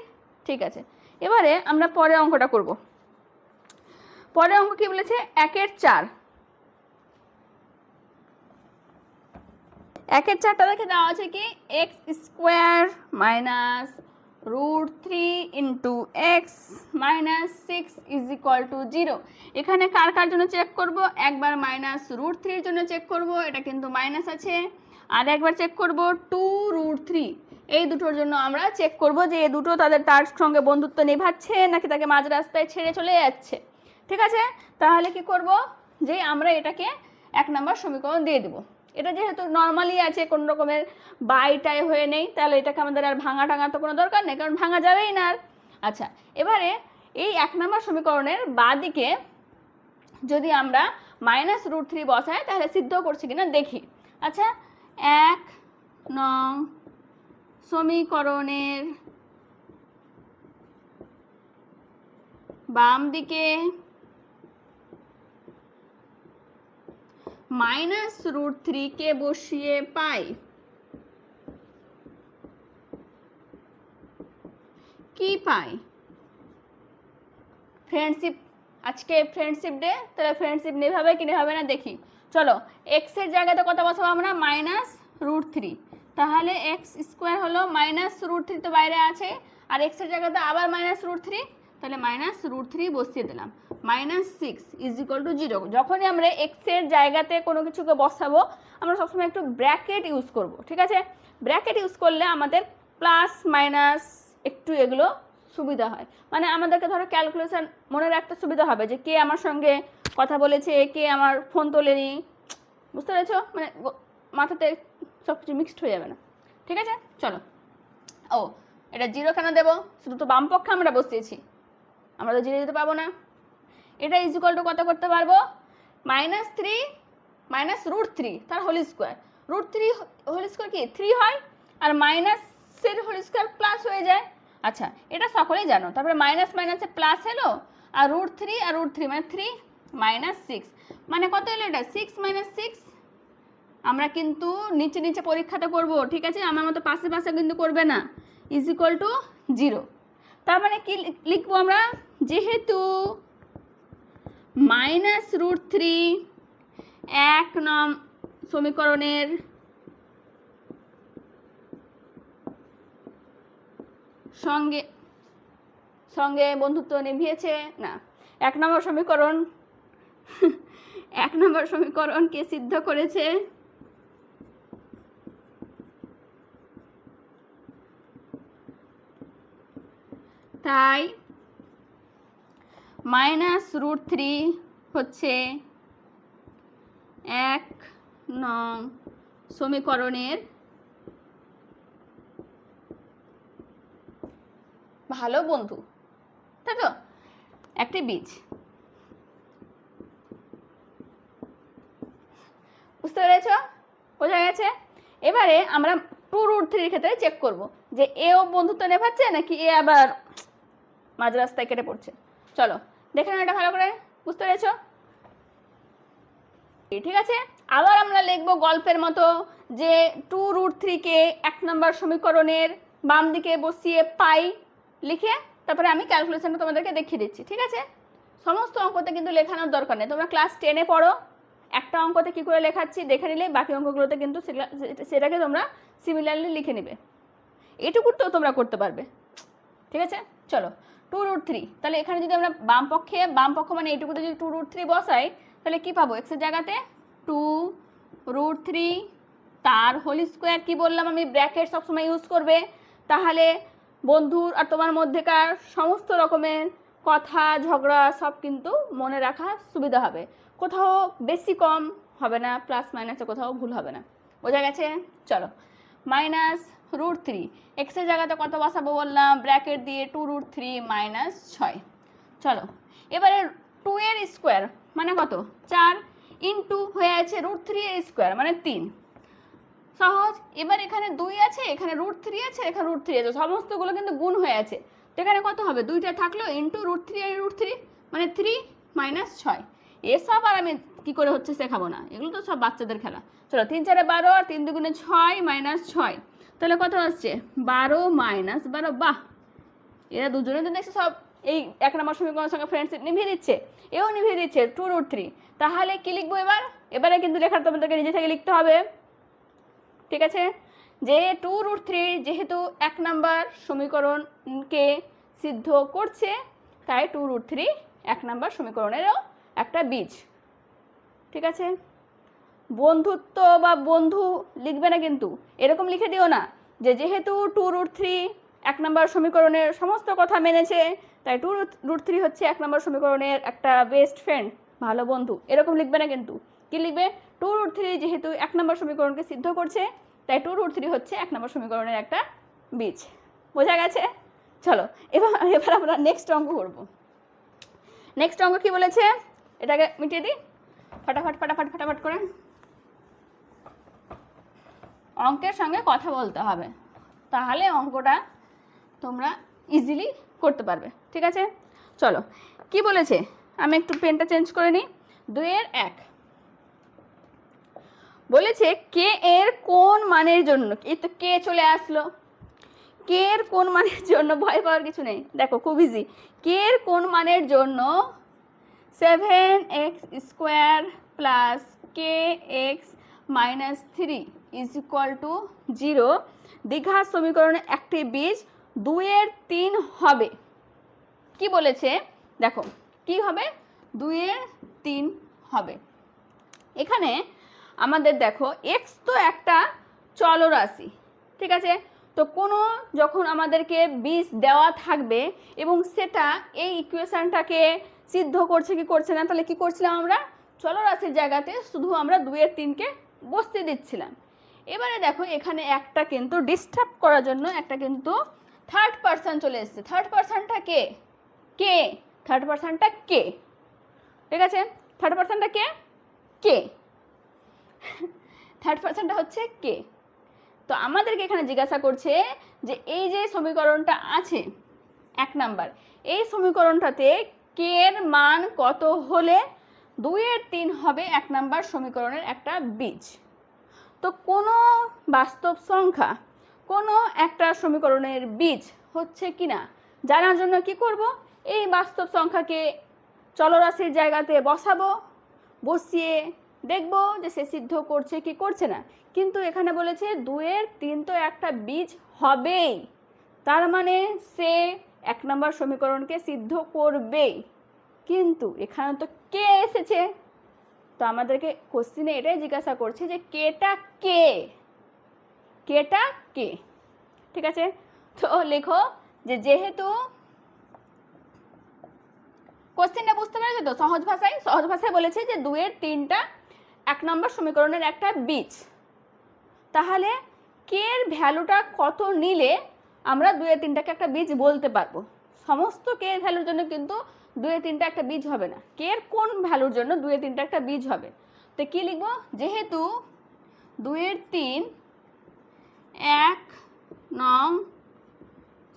ঠিক আছে, এবারে আমরা পরের অঙ্কটা করব। পরের অঙ্ক কি বলেছে? 1-এর 4। 1-এর 4টা দেখে দেওয়া আছে কি x square minus √3 into x minus 6 is equal to 0। এখানে কার কার জন্য চেক করব? একবার মাইনাস √3-এর জন্য চেক করব, এটা কিন্তু মাইনাস আছে, আর একবার চেক করব 2√3। এই দুটোর জন্য আমরা চেক করব যে এই দুটো তার সঙ্গে বন্ধুত্ব নিভাচ্ছে নাকি তাকে মাঝ রাস্তায় ছেড়ে চলে যাচ্ছে। ঠিক আছে, তাহলে কি করব যে আমরা এটাকে 1 নম্বর সমীকরণ দিয়ে দেব। এটা যেহেতু নর্মালি আছে, কোনো রকমের বাইটাই হয়ে নেই, তাহলে এটাকে আমাদের আর ভাঙা টাঙা তো কোনো দরকার নেই, কারণ ভাঙা যাবেই না আর। আচ্ছা, এবারে এই 1 নম্বর সমীকরণের বাঁদিকে যদি আমরা মাইনাস √3 বসাই তাহলে সিদ্ধ করছে কিনা দেখি। আচ্ছা, 1 নং সমীকরণের বাম দিকে মাইনাস √3-কে বসিয়ে পাই। কি পাই? ফ্রেন্ডশিপ, আজকে ফ্রেন্ডশিপ ডে, তাহলে ফ্রেন্ডশিপ নেভাবে কি নেভাবে না দেখি। চলো, এক্সের জায়গাতে কত বসাবো আমরা? মাইনাস √3, তাহলে এক্স স্কোয়ার হলো মাইনাস √3 তো বাইরে আছে, আর এক্সের জায়গাতে আবার মাইনাস √3, তাহলে মাইনাস √3 বসিয়ে দিলাম। Minus 6 is equal to 0। যখনই আমরা এক্সের জায়গাতে কোনো কিছুকে বসাবো আমরা সবসময় একটু ব্র্যাকেট ইউজ করব। ঠিক আছে, ব্র্যাকেট ইউজ করলে আমাদের প্লাস মাইনাস একটু এগুলো সুবিধা হয়, মানে আমাদেরকে ধরো ক্যালকুলেশন মনে রাখতে সুবিধা হবে যে কে আমার সঙ্গে কথা বলেছে, কে আমার ফোন তোলেনি। বুঝতে পেরেছ? মানে মাথাতে সব কিছু মিক্সড হয়ে যাবে না। ঠিক আছে, চলো। ও, এটা 0 কেন দেবো? শুধু তো বাম পক্ষে আমরা বসিয়েছি, আমরা তো 0 দিতে পারবো না। এটা ইজ ইকুয়াল টু কত করতে পারবো? -3 মাইনাস √3 তার হোল স্কোয়ার। √3 হোল স্কোয়ার কি 3 হয়, আর মাইনাসের হোল স্কোয়ার প্লাস হয়ে যায়। আচ্ছা, এটা সকলেই জানো। তারপরে মাইনাস মাইনাসে প্লাস এলো, আর √3 আর √3 মানে 3 মাইনাস 6 মানে কত এলো? এটা 6 মাইনাস 6। আমরা কিন্তু নিচে নিচে পরীক্ষাতে করব, ঠিক আছে? আমার মতো পাশে পাশে কিন্তু করবে না। Is equal to 0। তার মানে কি লিখবো আমরা? যেহেতু মাইনাস √3 1 নং সমীকরণের সঙ্গে সঙ্গে বন্ধুত্ব নিভিয়েছে না, 1 নম্বর সমীকরণ 1 নম্বর সমীকরণকে সিদ্ধ করেছে তাই -√3 হচ্ছে 1 নং সমীকরণের ভালো বন্ধু, তাই তো, একটি বীজ। বুঝতে পেরেছ? বোঝা গেছে? এবারে আমরা 2√3 ক্ষেত্রে চেক করব যে এও বন্ধুত্ব নেভাচ্ছে নাকি এ আবার মাঝ রাস্তায় কেটে পড়ছে। চলো দেখে নাও এটা ভালো করে। বুঝতে পেরেছ? ঠিক আছে, আবার আমরা লিখবো গল্পের মতো যে 2√3 কে 1 নম্বর সমীকরণের বাম দিকে বসিয়ে পাই লিখে তারপরে আমি ক্যালকুলেশনটা তোমাদেরকে দেখিয়ে দিচ্ছি। ঠিক আছে, সমস্ত অঙ্কতে কিন্তু লেখানোর দরকার নেই, তোমরা ক্লাস 10-এ পড়ো, একটা অঙ্কতে কী করে লেখাচ্ছি দেখে নিলে বাকি অঙ্কগুলোতে কিন্তু সেটাকে তোমরা সিমিলারলি লিখে নেবে, এটুকু তো তোমরা করতে পারবে। ঠিক আছে, চলো 2√3, তাহলে এখানে যদি আমরা বাম পক্ষ মানে এইটুকুতে যদি 2√3 বসাই তাহলে কি পাবো? এক্সের জায়গাতে 2√3 তার হোল স্কোয়ার, কি বললাম আমি, ব্র্যাকেট সবসময় ইউজ করবে, তাহলে বন্ধুর আর তোমার মধ্যেকার সমস্ত রকমের কথা ঝগড়া সব কিন্তু মনে রাখা সুবিধা হবে, কোথাও বেশি কম হবে না, প্লাস মাইনাসে কোথাও ভুল হবে না। বোঝা গেছে? চলো -√3 এক্সের জায়গাতে কত বসাবো বললাম, ব্র্যাকেট দিয়ে 2√3 -6। চলো এবারে 2 এর স্কোয়ার মানে কত? 4 ইন্টু হয়ে আছে √3 এর স্কোয়ার মানে 3। সহজ। এবার এখানে 2 আছে, এখানে √3 আছে, এখানে √3 আছে, সমস্তগুলো কিন্তু গুণ হয়ে আছে, তো এখানে কত হবে? 2টা থাকলো ইন্টু √3 আর √3 মানে 3 -6। এসব আর আমি কি করে হচ্ছে শেখাবো না, এগুলো তো সব বাচ্চাদের খেলা। চলো 3 4 12 আর 3 2 6 -6, তাহলে কত আসছে? 12 -12। বাহ, এরা দুজনে তো দেখছে সব এই 1 নম্বর সমীকরণের সঙ্গে ফ্রেন্ডশিপ নিভিয়ে দিচ্ছে, এও নিভিয়ে দিচ্ছে 2√3। তাহলে কি লিখবো এবারে কিন্তু লেখার তোমাদেরকে নিজে থেকে লিখতে হবে। ঠিক আছে, যে 2√3 যেহেতু 1 নম্বর সমীকরণকে সিদ্ধ করছে তাই 2√3 1 নম্বর সমীকরণেরও একটা বীজ। ঠিক আছে, বন্ধুত্ব বা বন্ধু লিখবে না কিন্তু, এরকম লিখে দিও না যে যেহেতু 2√3 1 নম্বর সমীকরণের সমস্ত কথা মেনেছে তাই 2√3 হচ্ছে 1 নম্বর সমীকরণের একটা বেস্ট ফ্রেন্ড, ভালো বন্ধু, এরকম লিখবে না কিন্তু। কি লিখবে? 2√3 যেহেতু 1 নম্বর সমীকরণকে সিদ্ধ করছে তাই 2√3 হচ্ছে 1 নম্বর সমীকরণের একটা বীজ। বোঝা গেছে? চলো এবার আমরা নেক্সট অঙ্ক করব। নেক্সট অঙ্ক কি বলেছে এটাকে মিটিয়ে দিই ফটাফট করে। অঙ্কের সঙ্গে কথা বলতে হবে, তাহলে অঙ্কটা তোমরা ইজিলি করতে পারবে। ঠিক আছে, চলো কি বলেছে, আমি একটু পেনটা চেঞ্জ করে নিই। 2 এর 1 বলেছে কে এর কোন মানের জন্য, এই তো কে চলে আসলো, কে এর কোন মানের জন্য, ভয় পাওয়ার কিছু নেই, দেখো খুব ইজি। কে এর কোন মানের জন্য 7x² প্লাস kx -3 = 0 দ্বিঘাত সমীকরণে একটি বীজ 2 এর 3 হবে। কি বলেছে দেখো, কি হবে? 2 এর 3 হবে। এখানে আমাদের দেখো x তো একটা চলরাশি, ঠিক আছে, তো কোনো যখন আমাদেরকে বীজ দেওয়া থাকবে এবং সেটা এই ইকুয়েশনটাকে সিদ্ধ করছে কি করছে না, তাহলে কি করছিলাম আমরা? চলরাশির জায়গাতে শুধু আমরা 2 এর 3কে বসতে দিচ্ছিলাম। এবারে দেখো এখানে একটা কিন্তু ডিস্টার্ব করার জন্য একটা কিন্তু থার্ড পারসন চলে এসেছে। থার্ড পারসনটা কে? কে। থার্ড পারসনটা কে, ঠিক আছে, থার্ড পারসনটা কে? কে। থার্ড পারসনটা হচ্ছে কে। তো আমাদেরকে এখানে জিজ্ঞাসা করছে যে এই যে সমীকরণটা আছে 1 নাম্বার, এই সমীকরণটাতে কে এর মান কত হলে 2 এর 3 হবে 1 নাম্বার সমীকরণের একটা বীজ। তো কোনো বাস্তব সংখ্যা কোনো একটা সমীকরণের বীজ হচ্ছে কিনা জানার জন্য কি করব? এই বাস্তব সংখ্যাকে চলরাশির জায়গাতে বসাবো, বসিয়ে দেখব যে সে সিদ্ধ করছে কি করছে না। কিন্তু এখানে বলেছে 2 এর 3 তো একটা বীজ হবেই, তার মানে সে 1 নম্বর সমীকরণকে সিদ্ধ করবেই। কিন্তু এখানে তো কে এসেছে, তো আমাদেরকে কোশ্চেনে এটাই জিজ্ঞাসা করছে যে কেটা কে, কেটা কে। ঠিক আছে, তো লেখো যে যেহেতু কোশ্চেনটা বুঝতে পেরেছো তো? সহজ ভাষায় বলেছে যে 2-এর 3টা 1 নম্বর সমীকরণের একটা বীজ। তাহলে কে এর ভ্যালুটা কত নিলে আমরা 2-এর 3টাকে একটা বীজ বলতে পারবো। সমস্ত কে এর ভ্যালুর জন্য কিন্তু 2-এর 3টা একটা বীজ হবে না, কে এর কোন ভ্যালুর জন্য 2-এর 3টা একটা বীজ হবে। তো কি লিখবো? যেহেতু 2-এর 3 1 নং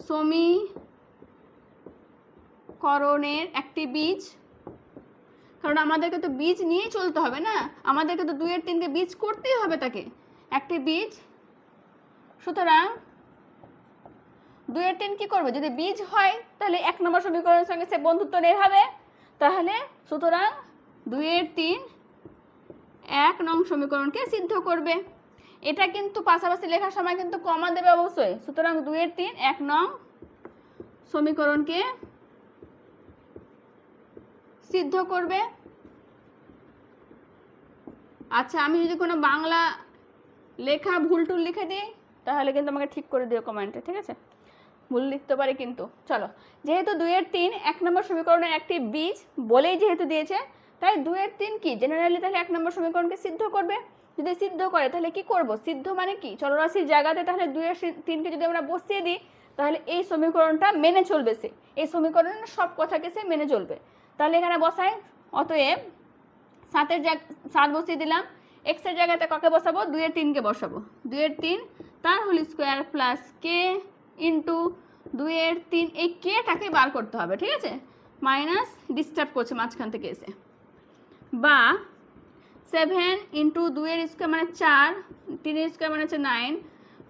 সমীকরণের একটি বীজ, কারণ আমাদেরকে তো বীজ নিয়েই চলতে হবে না, আমাদেরকে তো 2-এর 3কে বীজ করতেই হবে, তাকে একটি বীজ। সুতরাং 2-এর 3 কি করবে? যদি বীজ হয় তাহলে 1 নম্বর সমীকরণের সঙ্গে সে বন্ধুত্ব নেভাবে। তাহলে সুতরাং 2-এর 3 1 নং সমীকরণকে সিদ্ধ করবে। এটা কিন্তু পাশাপাশি লেখার সময় কিন্তু কমা দেবে অবশ্যই। সুতরাং 2-এর 3 1 নং সমীকরণকে সিদ্ধ করবে। আচ্ছা, আমি যদি কোনো বাংলা লেখা ভুল টুল লিখে দিই তাহলে কিন্তু আমাকে ঠিক করে দিও কমেন্টে, ঠিক আছে? ভুল লিখতে পারি কিন্তু। চলো, যেহেতু 2-এর 3 1 নম্বর সমীকরণের একটি বীজ বলেই যেহেতু দিয়েছে, তাই 2-এর 3 কি জেনারেলি তাহলে 1 নম্বর সমীকরণকে সিদ্ধ করবে। যদি সিদ্ধ করে তাহলে কি করব? সিদ্ধ মানে কি? চলরাশির জায়গাতে তাহলে 2-এর 3কে যদি আমরা বসিয়ে দিই তাহলে এই সমীকরণটা মেনে চলবে, সে এই সমীকরণের সব কথাকে সে মেনে চলবে। তাহলে এখানে বসাই, অতএব 7 বসিয়ে দিলাম। এক্স এর জায়গাতে কাকে বসাবো? 2-এর 3কে বসাবো। 2-এর 3 তার হোল স্কোয়ার প্লাস কে ইন্টু 2-এর 3, এই কেটাকে বার করতে হবে, ঠিক আছে? মাইনাস ডিস্টার্ব করছে মাঝখান থেকে এসে, বা 7 ইন্টু 2-এর স্কোয়ার মানে 4, 3-এর স্কোয়ার মানে হচ্ছে 9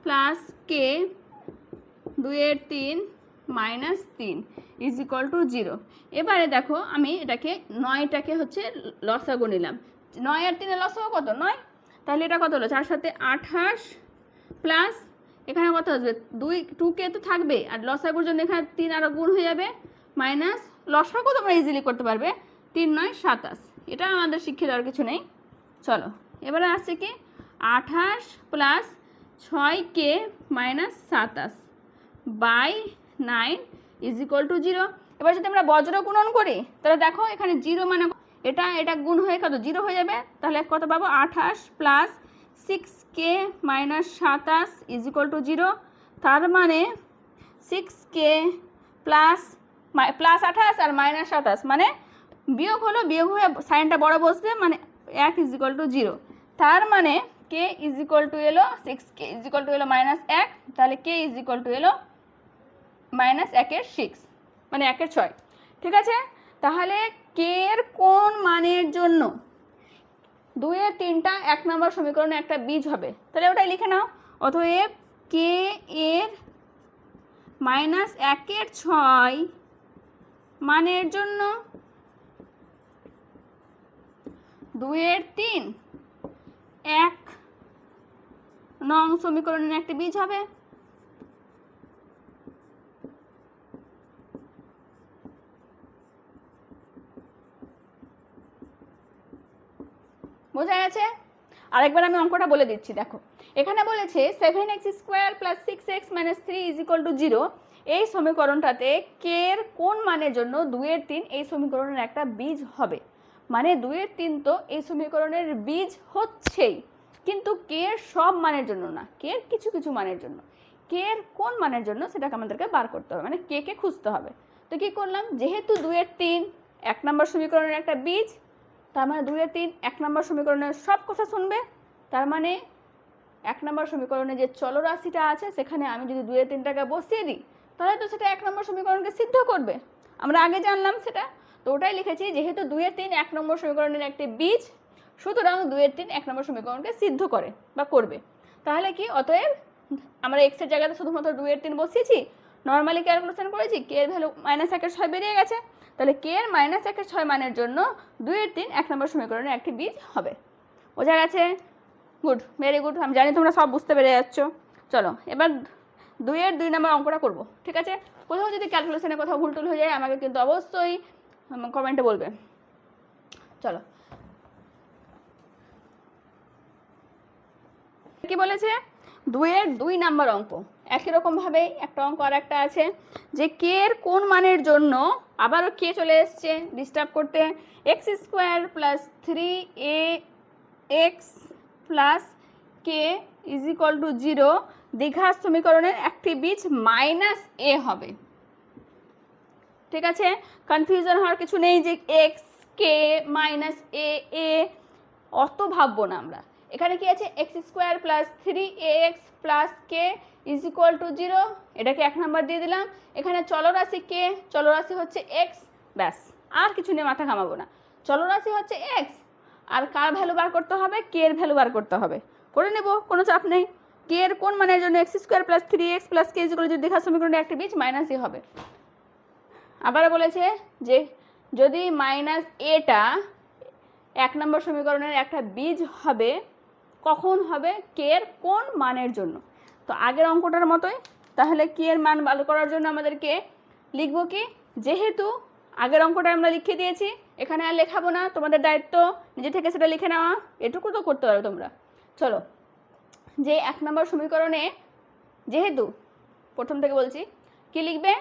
প্লাস কে 2-এর 3 মাইনাস 3 ইজ ইকুয়াল টু 0। এবারে দেখো আমি এটাকে 9টাকে হচ্ছে লসাগু নিলাম। 9 আর 3 লসাগু কত? 9। তাহলে এটা কত হলো? 4 সাথে 28 প্লাস এখানে কত আসবে? 2কে তো থাকবে, আর লসাগুর জন্য এখানে 3 আরও গুণ হয়ে যাবে, মাইনাস লসাগু তোমরা ইজিলি করতে পারবে, 3 9 27। এটা আমাদের শিখিয়ে দেওয়ার কিছু নেই। চলো, এবারে আসছে কি 28 প্লাস 6কে minus 27 by 9 is equal to 0। এবার যদি আমরা বজ্র গুণন করি তাহলে দেখো এখানে 0 মানে এটা গুণ হয়ে কত? 0 হয়ে যাবে। তাহলে কত পাবো? 28 প্লাস 6কে মাইনাস 27 ইজ ইকুয়াল টু 0। তার মানে 6কে প্লাস 28 আর মাইনাস 27 মানে বিয়োগ হলো, বিয়োগ হয়ে সাইনটা বড় বসবে, মানে 1 ইজ ইকুয়াল টু 0। তার মানে কে ইজ ইকুয়াল টু এলো 6কে ইজ ইকুয়াল টু এলো মাইনাস 1। তাহলে কে ইজ ইকুয়াল টু এলো মাইনাস 1-এর 6 মানে 1-এর 6, ঠিক আছে? তাহলে কে এর কোন মানের জন্য 2-এর 3টা 1 নম্বর সমীকরণে একটা বীজ হবে? তাহলে ওটাই লিখে নাও। অতএব কে এর মাইনাস 1-এর 6 মানের জন্য 2-এর 3 1 নং সমীকরণের একটি বীজ হবে। বোঝা গেছে? আরেকবার আমি অঙ্কটা বলে দিচ্ছি, দেখো এখানে বলেছে 7x square plus 6x minus 3 is equal to 0। এই সমীকরণটাতে কে এর কোন মানের জন্য 2-এর 3 এই সমীকরণের একটা বীজ হবে। মানে 2-এর 3 তো এই সমীকরণের বীজ হচ্ছেই, কিন্তু কে এর সব মানের জন্য না, কে এর কিছু কিছু মানের জন্য। কে এর কোন মানের জন্য সেটাকে আমাদেরকে বার করতে হবে, মানে কে কে খুঁজতে হবে। তো কি করলাম? যেহেতু 2-এর 3 1 নম্বর সমীকরণের একটা বীজ, তার মানে 2-এর 3 1 নম্বর সমীকরণের সব কথা শুনবে। তার মানে 1 নম্বর সমীকরণে যে চলরাশিটা আছে সেখানে আমি যদি 2-এর 3টাকে বসিয়ে দিই তাহলে তো সেটা 1 নম্বর সমীকরণকে সিদ্ধ করবে। আমরা আগে জানলাম সেটা, তো ওটাই লিখেছি। যেহেতু 2-এর 3 1 নম্বর সমীকরণের একটি বীজ, সুতরাং 2-এর 3 1 নম্বর সমীকরণকে সিদ্ধ করে বা করবে। তাহলে কি? অতএব আমরা এক্সের জায়গাতে শুধুমাত্র 2-এর 3 বসিয়েছি, নর্মালি ক্যালকুলেশন করেছি, কে এর ভ্যালু মাইনাস 1-এর 6 বেরিয়ে গেছে। তাহলে কে এর মাইনাস 1-এর 6 মানের জন্য 2-এর 3 1 নম্বর সমীকরণের একটি বীজ হবে। বোঝা গেছে? Good, very good. আমি জানি তোমরা সব বুঝতে পেরে যাচ্ছ। চলো এবার 2-এর 2 নম্বর অঙ্কটা করবো, ঠিক আছে? কোথাও যদি ক্যালকুলেশনে কোথাও ভুল টুল হয়ে যায় আমাকে কিন্তু অবশ্যই কমেন্টে বলবে। চলো, কি বলেছে? 2-এর 2 নম্বর অঙ্ক। একই রকমভাবেই একটা অঙ্ক আর একটা আছে যে কে এর কোন মানের জন্য আবারও কে চলে এসছে ডিস্টার্ব করতে, x square plus 3ax plus K is equal to 0 দ্বিঘাত সমীকরণের একটি বীজ -a হবে। ঠিক আছে, কনফিউশন হওয়ার কিছু নেই যে এক্স কে -a অত ভাববো না আমরা। এখানে কি আছে, x square plus 3ax plus K is equal to 0, এটাকে 1 নাম্বার দিয়ে দিলাম। এখানে চলরাশি কে, চলরাশি হচ্ছে এক্স, ব্যাস আর কিছু নিয়ে মাথা ঘামাবো না। চলরাশি হচ্ছে এক্স, আর কার ভ্যালু বার করতে হবে, কে এর ভ্যালু বার করতে হবে, করে নেব, কোনো চাপ নেই। কে এর কোন মানের জন্য x square plus 3x plus K is equal two দ্বিঘাত সমীকরণের একটি বীজ -a হবে। আবার বলেছে যে যদি -aটা 1 নম্বর সমীকরণের একটা বীজ হবে, কখন হবে, কে এর কোন মানের জন্য। তো আগের অঙ্কটার মতোই, তাহলে কে এর মান বার করার জন্য আমাদেরকে লিখব কি, যেহেতু আগের অঙ্কটা আমরা লিখে দিয়েছি, এখানে আর লেখাবো না, তোমাদের দায়িত্ব নিজে থেকে সেটা লিখে নেওয়া, এটুকু তো করতে পারো তোমরা। চলো, যে 1 নম্বর সমীকরণে যেহেতু, প্রথম থেকে বলছি, কি লিখবে,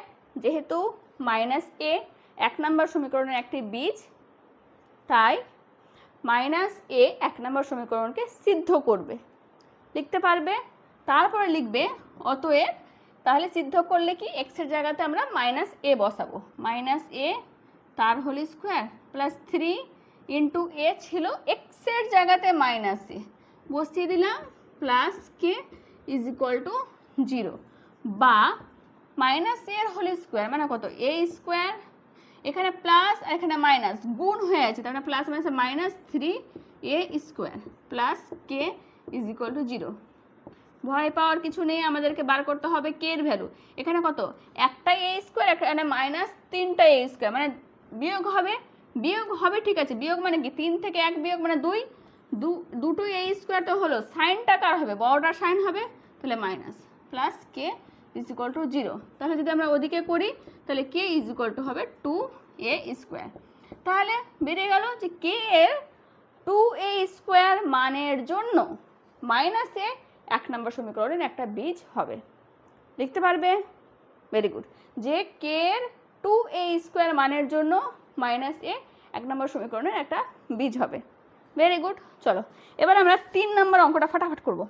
যেহেতু -a 1 নম্বর সমীকরণের একটি বীজ, তাই -a 1 নম্বর সমীকরণকে সিদ্ধ করবে, লিখতে পারবে। তারপরে লিখবে অতএব, তাহলে সিদ্ধ করলে কি, x এর জায়গাতে আমরা -a বসাবো, -a তার whole square plus 3 into a ছিল x এর জায়গাতে -a বসিয়ে দিলাম, plus K is equal to 0, বা -a এর হোল স্কোয়ার মানে কত, a স্কোয়ার, এখানে প্লাস আর এখানে মাইনাস গুণ হয়ে আছে, তার মানে plus minus -3a square plus K is equal to 0। ভয় পাওয়ার কিছু নেই, আমাদেরকে বার করতে হবে কে এর ভ্যালু। এখানে কত, একটা a স্কোয়ার, এখানে -3টা a স্কোয়ার, মানে বিয়োগ হবে, ঠিক আছে, বিয়োগ মানে কি, 3 থেকে 1 বিয়োগ মানে 2, দুটো a স্কোয়ার তো হলো, সাইনটা কার হবে, বড়টার সাইন হবে, তাহলে minus plus K is equal to 0। তাহলে যদি আমরা ওদিকে করি, তাহলে কে ইজ ইকুয়াল টু হবে 2a স্কোয়ার। তাহলে বেরিয়ে গেল যে কে এর 2a স্কোয়ার মানের জন্য -a 1 নম্বর সমীকরণের একটা বীজ হবে, লিখতে পারবে, ভেরি গুড। যে কে এর 2a স্কোয়ার মানের জন্য -a 1 নম্বর সমীকরণের একটা বীজ হবে, ভেরি গুড। চলো এবার আমরা 3 নম্বর অঙ্কটা ফটাফট করব।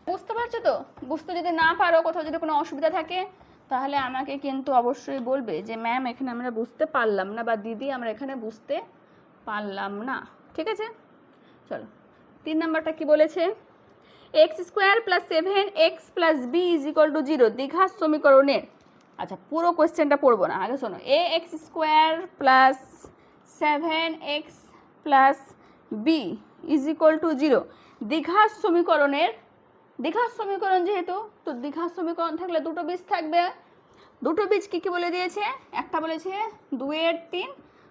বুঝতে পারছো তো? বুঝতে যদি না পারো, কোথাও যদি কোনো অসুবিধা থাকে, তাহলে আমাকে কিন্তু অবশ্যই বলবে যে ম্যাম এখানে আমরা বুঝতে পারলাম না, বা দিদি আমরা এখানে বুঝতে পারলাম না, ঠিক আছে। চলো 3 নাম্বারটা কি বলেছে, X square plus 7x plus B is equal to 0 দ্বিঘাত সমীকরণের, আচ্ছা পুরো কোয়েশ্চেনটা পড়বো না, আগে শোনো, ax square plus 7x plus B is equal to 0 দ্বিঘাত সমীকরণের, দ্বিঘাত সমীকরণ যেহেতু, তো দ্বিঘাত সমীকরণ থাকলে দুটো বীজ থাকবে, দুটো বীজ কী কী বলে দিয়েছে, একটা বলেছে 2/3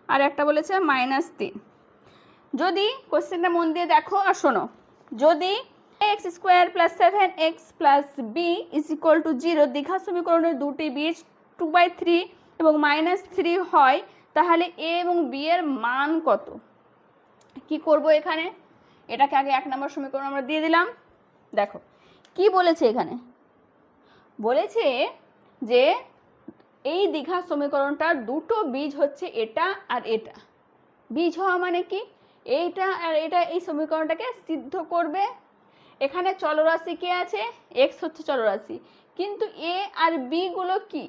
আর একটা বলেছে -3। যদি কোশ্চেনটা মন দিয়ে দেখো আর শোনো, যদি X square plus 7x plus B is equal to 0 দ্বিঘাত সমীকরণের দুটি বীজ 2/3 এবং -3 হয়, তাহলে a এবং b এর মান কত। কি করব এখানে, এটাকে আগে 1 নম্বর সমীকরণ আমরা দিয়ে দিলাম। দেখো কি বলেছে, এখানে বলেছে যে এই দ্বিঘাত সমীকরণটার দুটো বীজ হচ্ছে এটা আর এটা, বীজ হওয়া মানে কি, এইটা আর এটা এই সমীকরণটাকে সিদ্ধ করবে। এখানে চলরাশি কে আছে, x হচ্ছে চলরাশি, কিন্তু a আর b গুলো কি,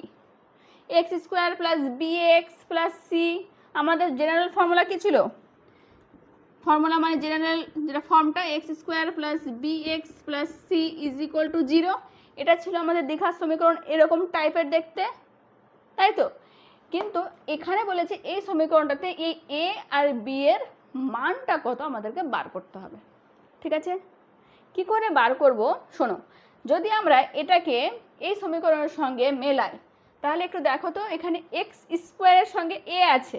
x square plus bx plus c, আমাদের জেনারেল ফর্মুলা কি ছিল, ফর্মুলা মানে জেনারেল যেটা ফর্মটা, x square plus bx plus c is equal to 0, এটা ছিল আমাদের দ্বিঘাত সমীকরণ, এরকম টাইপের দেখতে, তাই তো। কিন্তু এখানে বলেছে এই সমীকরণটাতে এই a আর b এর মানটা কত আমাদেরকে বার করতে হবে, ঠিক আছে। কি করে বার করব, শোনো, যদি আমরা এটাকে এই সমীকরণের সঙ্গে মেলাই, তাহলে একটু দেখো তো, এখানে x স্কোয়ারের সঙ্গে a আছে,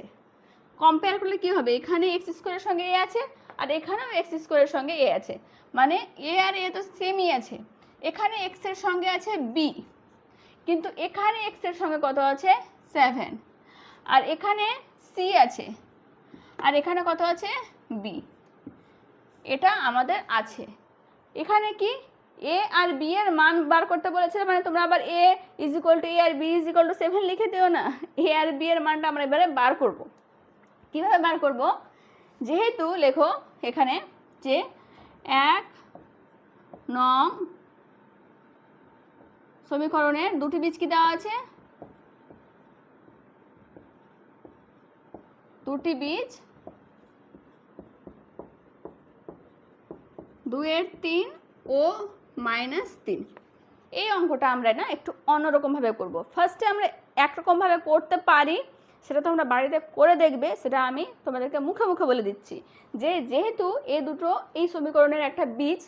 কম্পেয়ার করলে কি হবে, এখানে x স্কোয়ারের সঙ্গে a আছে আর এখানেও x স্কোয়ারের সঙ্গে a আছে, মানে a আর a তো সেমই আছে। এখানে x এর সঙ্গে আছে b, কিন্তু এখানে x এর সঙ্গে কত আছে 7, আর এখানে c আছে, আর এখানে কত আছে b, এটা আমাদের আছে। এখানে কি এ আর বি এর মান বার করতে বলেছে, মানে তোমরা আবার A is equal to A আর বি ইজ ইকুয়াল টু 7 লিখে দিও না। এ আর বি এর মানটা আমরা এবারে বার করব। কিভাবে বার করব? যেহেতু লেখো এখানে যে 1 নং সমীকরণের দুটি বীজ কি দেওয়া আছে, দুটি বীজ 2 এর 3 ও -3। এই অঙ্কটা আমরা না একটু অন্যরকমভাবে করব। ফার্স্টে আমরা একরকমভাবে করতে পারি, সেটা তোমরা বাড়িতে করে দেখবে, সেটা আমি তোমাদেরকে মুখে মুখে বলে দিচ্ছি। যে যেহেতু এই সমীকরণের একটা বীজ,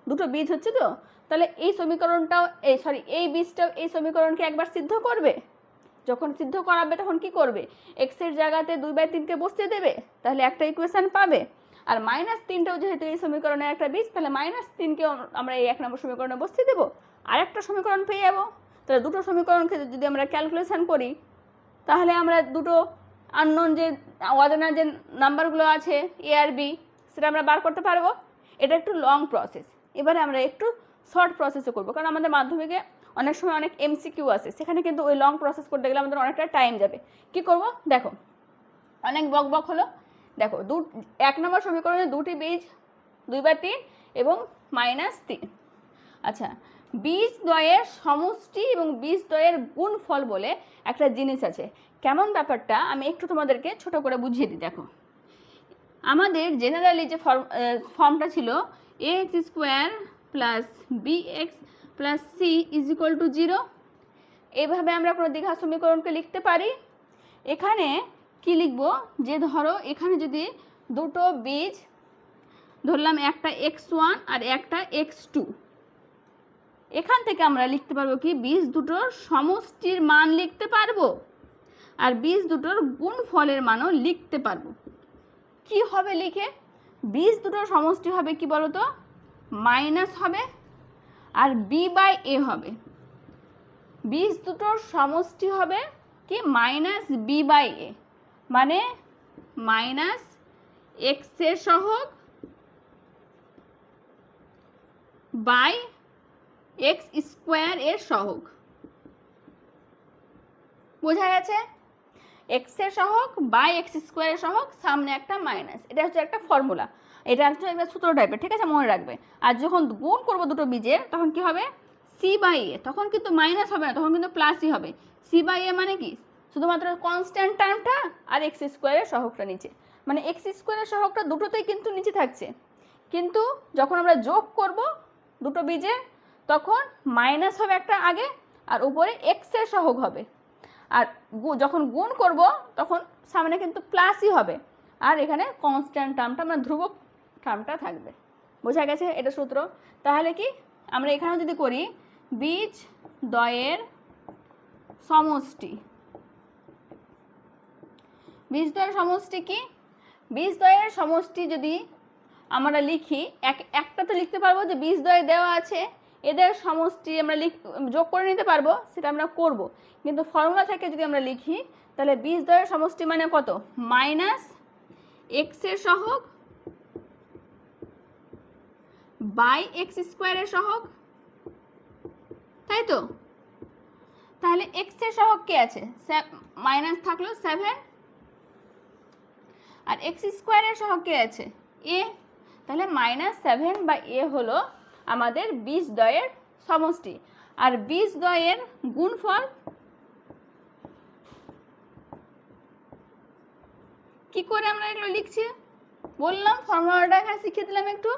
দুটো বীজ হচ্ছে, তো তাহলে এই সমীকরণটাও এই বীজটাও এই সমীকরণকে একবার সিদ্ধ করবে। যখন সিদ্ধ করাবে তখন কি করবে, এক্স এর জায়গাতে 2/3কে বসিয়ে দেবে, তাহলে একটা ইকুয়েশন পাবে। আর -3টাও যেহেতু এই সমীকরণের একটা বীজ, তাহলে -3কে আমরা এই 1 নম্বর সমীকরণে বসিয়ে দেবো, আর একটা সমীকরণ পেয়ে যাবো। তাহলে দুটো সমীকরণকে যদি আমরা ক্যালকুলেশন করি, তাহলে আমরা দুটো আননোন যে অজানা যে নাম্বারগুলো আছে এ আর বি, সেটা আমরা বার করতে পারবো। এটা একটু লং প্রসেস। এবারে আমরা একটু শর্ট প্রসেসে করবো, কারণ আমাদের মাধ্যমিকে অনেক সময় অনেক এমসিকিউ আছে, সেখানে কিন্তু ওই লং প্রসেস করতে গেলে আমাদের অনেকটা টাইম যাবে। কি করব দেখো, অনেক বক হলো। দেখো 1 নম্বর সমীকরণে দুটি বীজ 2/3 এবং -3। আচ্ছা, বীজ দ্বয়ের সমষ্টি এবং বীজ দ্বয়ের গুণফল বলে একটা জিনিস আছে। কেমন ব্যাপারটা আমি একটু তোমাদেরকে ছোট করে বুঝিয়ে দিই। দেখো, আমাদের জেনারেলি যে ফর্মটা ছিল ax square plus bx plus c is equal to 0, এইভাবে আমরা কোনো দ্বিঘাত সমীকরণকে লিখতে পারি। এখানে কি লিখব, যে ধরো এখানে যদি দুটো বীজ ধরলাম, একটা x1 আর একটা x2, এখান থেকে আমরা লিখতে পারবো কি, বীজ দুটোর সমষ্টির মান লিখতে পারবো, আর বীজ দুটোর গুণফলের মানও লিখতে পারবো। কি হবে লিখে, বীজ দুটোর সমষ্টি হবে কি বলতো, মাইনাস হবে, আর b/a হবে। বীজ দুটোর সমষ্টি হবে কি -b/a, মানে -x এর সহগ বাই x স্কোয়ার এর সহগ। বোঝা গেছে? x এর সহগ বাই x স্কোয়ার এর সহগ, সামনে একটা মাইনাস। এটা হচ্ছে একটা ফর্মুলা, এটা হচ্ছে একটা সূত্র টাইপের, ঠিক আছে, মনে রাখবে। আর যখন গুণ করবো দুটো বীজের, তখন কি হবে, c/a, তখন কিন্তু মাইনাস হবে না, তখন কিন্তু প্লাসই হবে। c/a মানে কি, শুধুমাত্র কনস্ট্যান্ট টার্মটা আর x স্কোয়ারের সহগটা নিচে, মানে x স্কোয়ারের সহগটা দুটোতেই কিন্তু নিচে থাকছে। কিন্তু যখন আমরা যোগ করব দুটো বীজে, তখন মাইনাস হবে একটা আগে, আর উপরে x এর সহগ হবে। আর যখন গুণ করব তখন সামনে কিন্তু প্লাসই হবে, আর এখানে কনস্ট্যান্ট টার্মটা, মানে ধ্রুবক টার্মটা থাকবে। বোঝা গেছে এটা সূত্র? তাহলে কি আমরা এখানেও যদি করি, বীজ দ্বয়ের সমষ্টি, বীজ দ্বয়ের সমষ্টি কি, বীজ দ্বয়ের সমষ্টি যদি আমরা লিখি, একটা তো লিখতে পারবো যে বীজ দ্বয় দেওয়া আছে, এদের সমষ্টি আমরা যোগ করে নিতে পারবো, সেটা আমরা করব। কিন্তু ফর্মুলা থেকে যদি আমরা লিখি, তাহলে বীজ দ্বয়ের সমষ্টি মানে কত, -x এর সহগ বাই x স্কোয়ারের সহগ, তাই তো? তাহলে x এর সহগ কে আছে, মাইনাস থাকলো 7, আর x স্কোয়ারের সহগ কে আছে, a। তাহলে -7/a হলো আমাদের বীজ দ্বয়ের সমষ্টি। আর বীজ দ্বয়ের গুণফল কি করে আমরা এগুলো লিখছি বললাম, ফর্মুলাটা এখানে শিখিয়ে দিলাম একটু।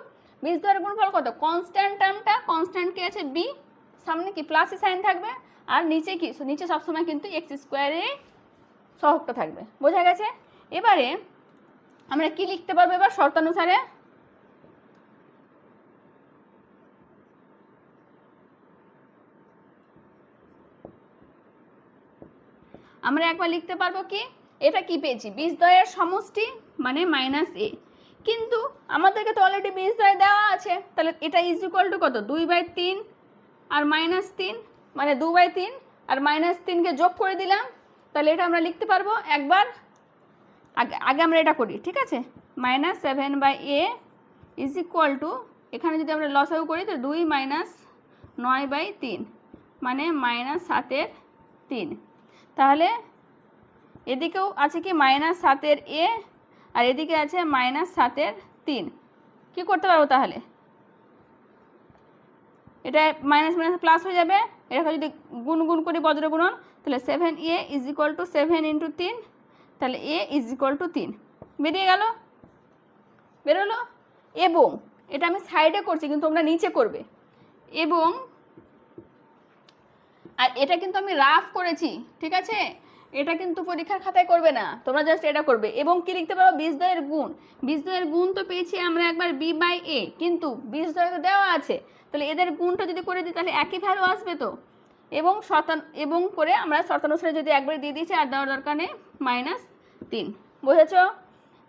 বীজ দ্বয়ের গুণফল কত, কনস্ট্যান্ট টার্মটা, কনস্ট্যান্ট কে আছে b, সামনে কি প্লাস সাইন থাকবে, আর নিচে কি, নিচে সবসময় কিন্তু x স্কোয়ারের সহগটা থাকবে। বোঝা গেছে? এবারে আমরা কি লিখতে পারবো এবার শর্তানুসারে, আমরা একবার লিখতে পারবো কি, এটা কি পেয়েছি, বীজ দ্বয়ের সমষ্টি মানে -a, কিন্তু আমাদেরকে তো অলরেডি বীজ দ্বয় দেওয়া আছে, তাহলে এটা ইজ ইকুয়াল টু কত, 2/3 আর -3, মানে 2/3 আর -3কে যোগ করে দিলাম। তাহলে এটা আমরা লিখতে পারবো একবার, আগে আমরা এটা করি, ঠিক আছে, -7/a ইজ ইকুয়াল টু এখানে যদি আমরা লসাগু করি তো 2 মাইনাস 9/3 মানে -7/3। তাহলে এদিকেও আছে কি -7 a আর এদিকে আছে -7/3। কি করতে পারবো তাহলে? এটা মাইনাস মাইনাস প্লাস হয়ে যাবে, এটাকে যদি গুণ গুণ করি বজ্র গুণন, তাহলে 7a = 7 × 3, তাহলে a = 3 বেরিয়ে গেল, বেরোলো। এবং এটা আমি সাইডে করছি কিন্তু তোমরা নিচে করবে। এবং আর এটা কিন্তু আমি রাফ করেছি, ঠিক আছে? এটা কিন্তু পরীক্ষার খাতায় করবে না, তোমরা জাস্ট এটা করবে। এবং কি লিখতে পারো? বীজদ্বয়ের গুণ। বীজদ্বয়ের গুণ তো পেয়েছি আমরা একবার b/a, কিন্তু বীজদ্বয় তো দেওয়া আছে, তাহলে এদের গুণটা যদি করে দিই তাহলে একই ভ্যালু আসবে তো। এবং করে আমরা শর্তানুসারে যদি একবার দিয়ে দিয়েছি আর দেওয়ার দরকার নেই, -3। বুঝেছ?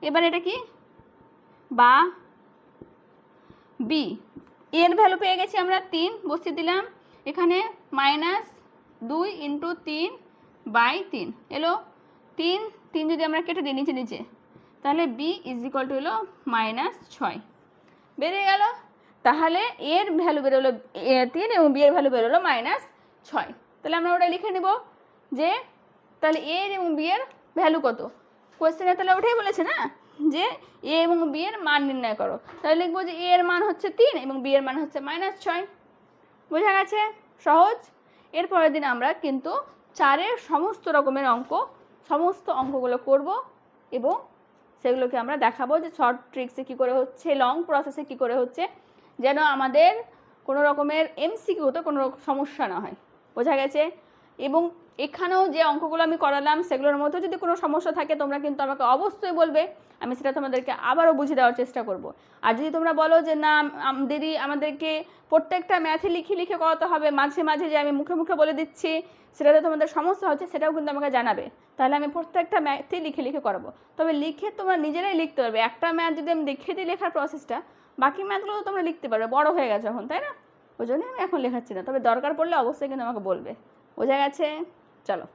এবার এটা কি? বা বি এর ভ্যালু পেয়ে গেছি আমরা 3, বসিয়ে দিলাম। এখানে -2 × 3/3 এলো। 3 যদি আমরা কেটে দিই নিচে নিচে, তাহলে b হলো -6 বেরিয়ে গেল। তাহলে এর ভ্যালু বেরোলো 3 এবং বি এর ভ্যালু বেরোলো -6। তাহলে আমরা ওটা লিখে নেব যে তাহলে এ এবং বি এর ভ্যালু কত। কোয়েশ্চেনে তাহলে ওটাই বলেছে না যে এ এবং বি এর মান নির্ণয় করো। তাহলে লিখবো যে এ এর মান হচ্ছে 3 এবং বি এর মান হচ্ছে -6। বোঝা গেছে? সহজ। এরপরের দিন আমরা কিন্তু 4-এর সমস্ত রকমের সমস্ত অঙ্কগুলো করব এবং সেগুলোকে আমরা দেখাবো যে শর্ট ট্রিক্সে কী করে হচ্ছে, লং প্রসেসে কী করে হচ্ছে, যেন আমাদের কোনো রকমের এমসিকিউতে কোনো সমস্যা না হয়। বোঝা গেছে? এবং এখানেও যে অঙ্কগুলো আমি করালাম সেগুলোর মধ্যে যদি কোনো সমস্যা থাকে তোমরা কিন্তু আমাকে অবশ্যই বলবে, আমি সেটা তোমাদেরকে আবারও বুঝিয়ে দেওয়ার চেষ্টা করব। আর যদি তোমরা বলো যে না দিদি আমাদেরকে প্রত্যেকটা ম্যাথে লিখে লিখে করাতে হবে, মাঝে মাঝে যে আমি মুখে মুখে বলে দিচ্ছি সেটাতে তোমাদের সমস্যা হচ্ছে, সেটাও কিন্তু আমাকে জানাবে। তাহলে আমি প্রত্যেকটা ম্যাথে লিখে লিখে করাবো। তবে লিখে তোমরা নিজেরাই লিখতে পারবে। একটা ম্যাথ যদি আমি লিখে দিই লেখার প্রসেসটা, বাকি ম্যাথগুলো তো তোমরা লিখতে পারবে, বড় হয়ে গেছে এখন, তাই না? ওই জন্যই আমি এখন লেখাচ্ছি না, তবে দরকার পড়লে অবশ্যই কিন্তু আমাকে বলবে। বোঝা গেছে? চলো।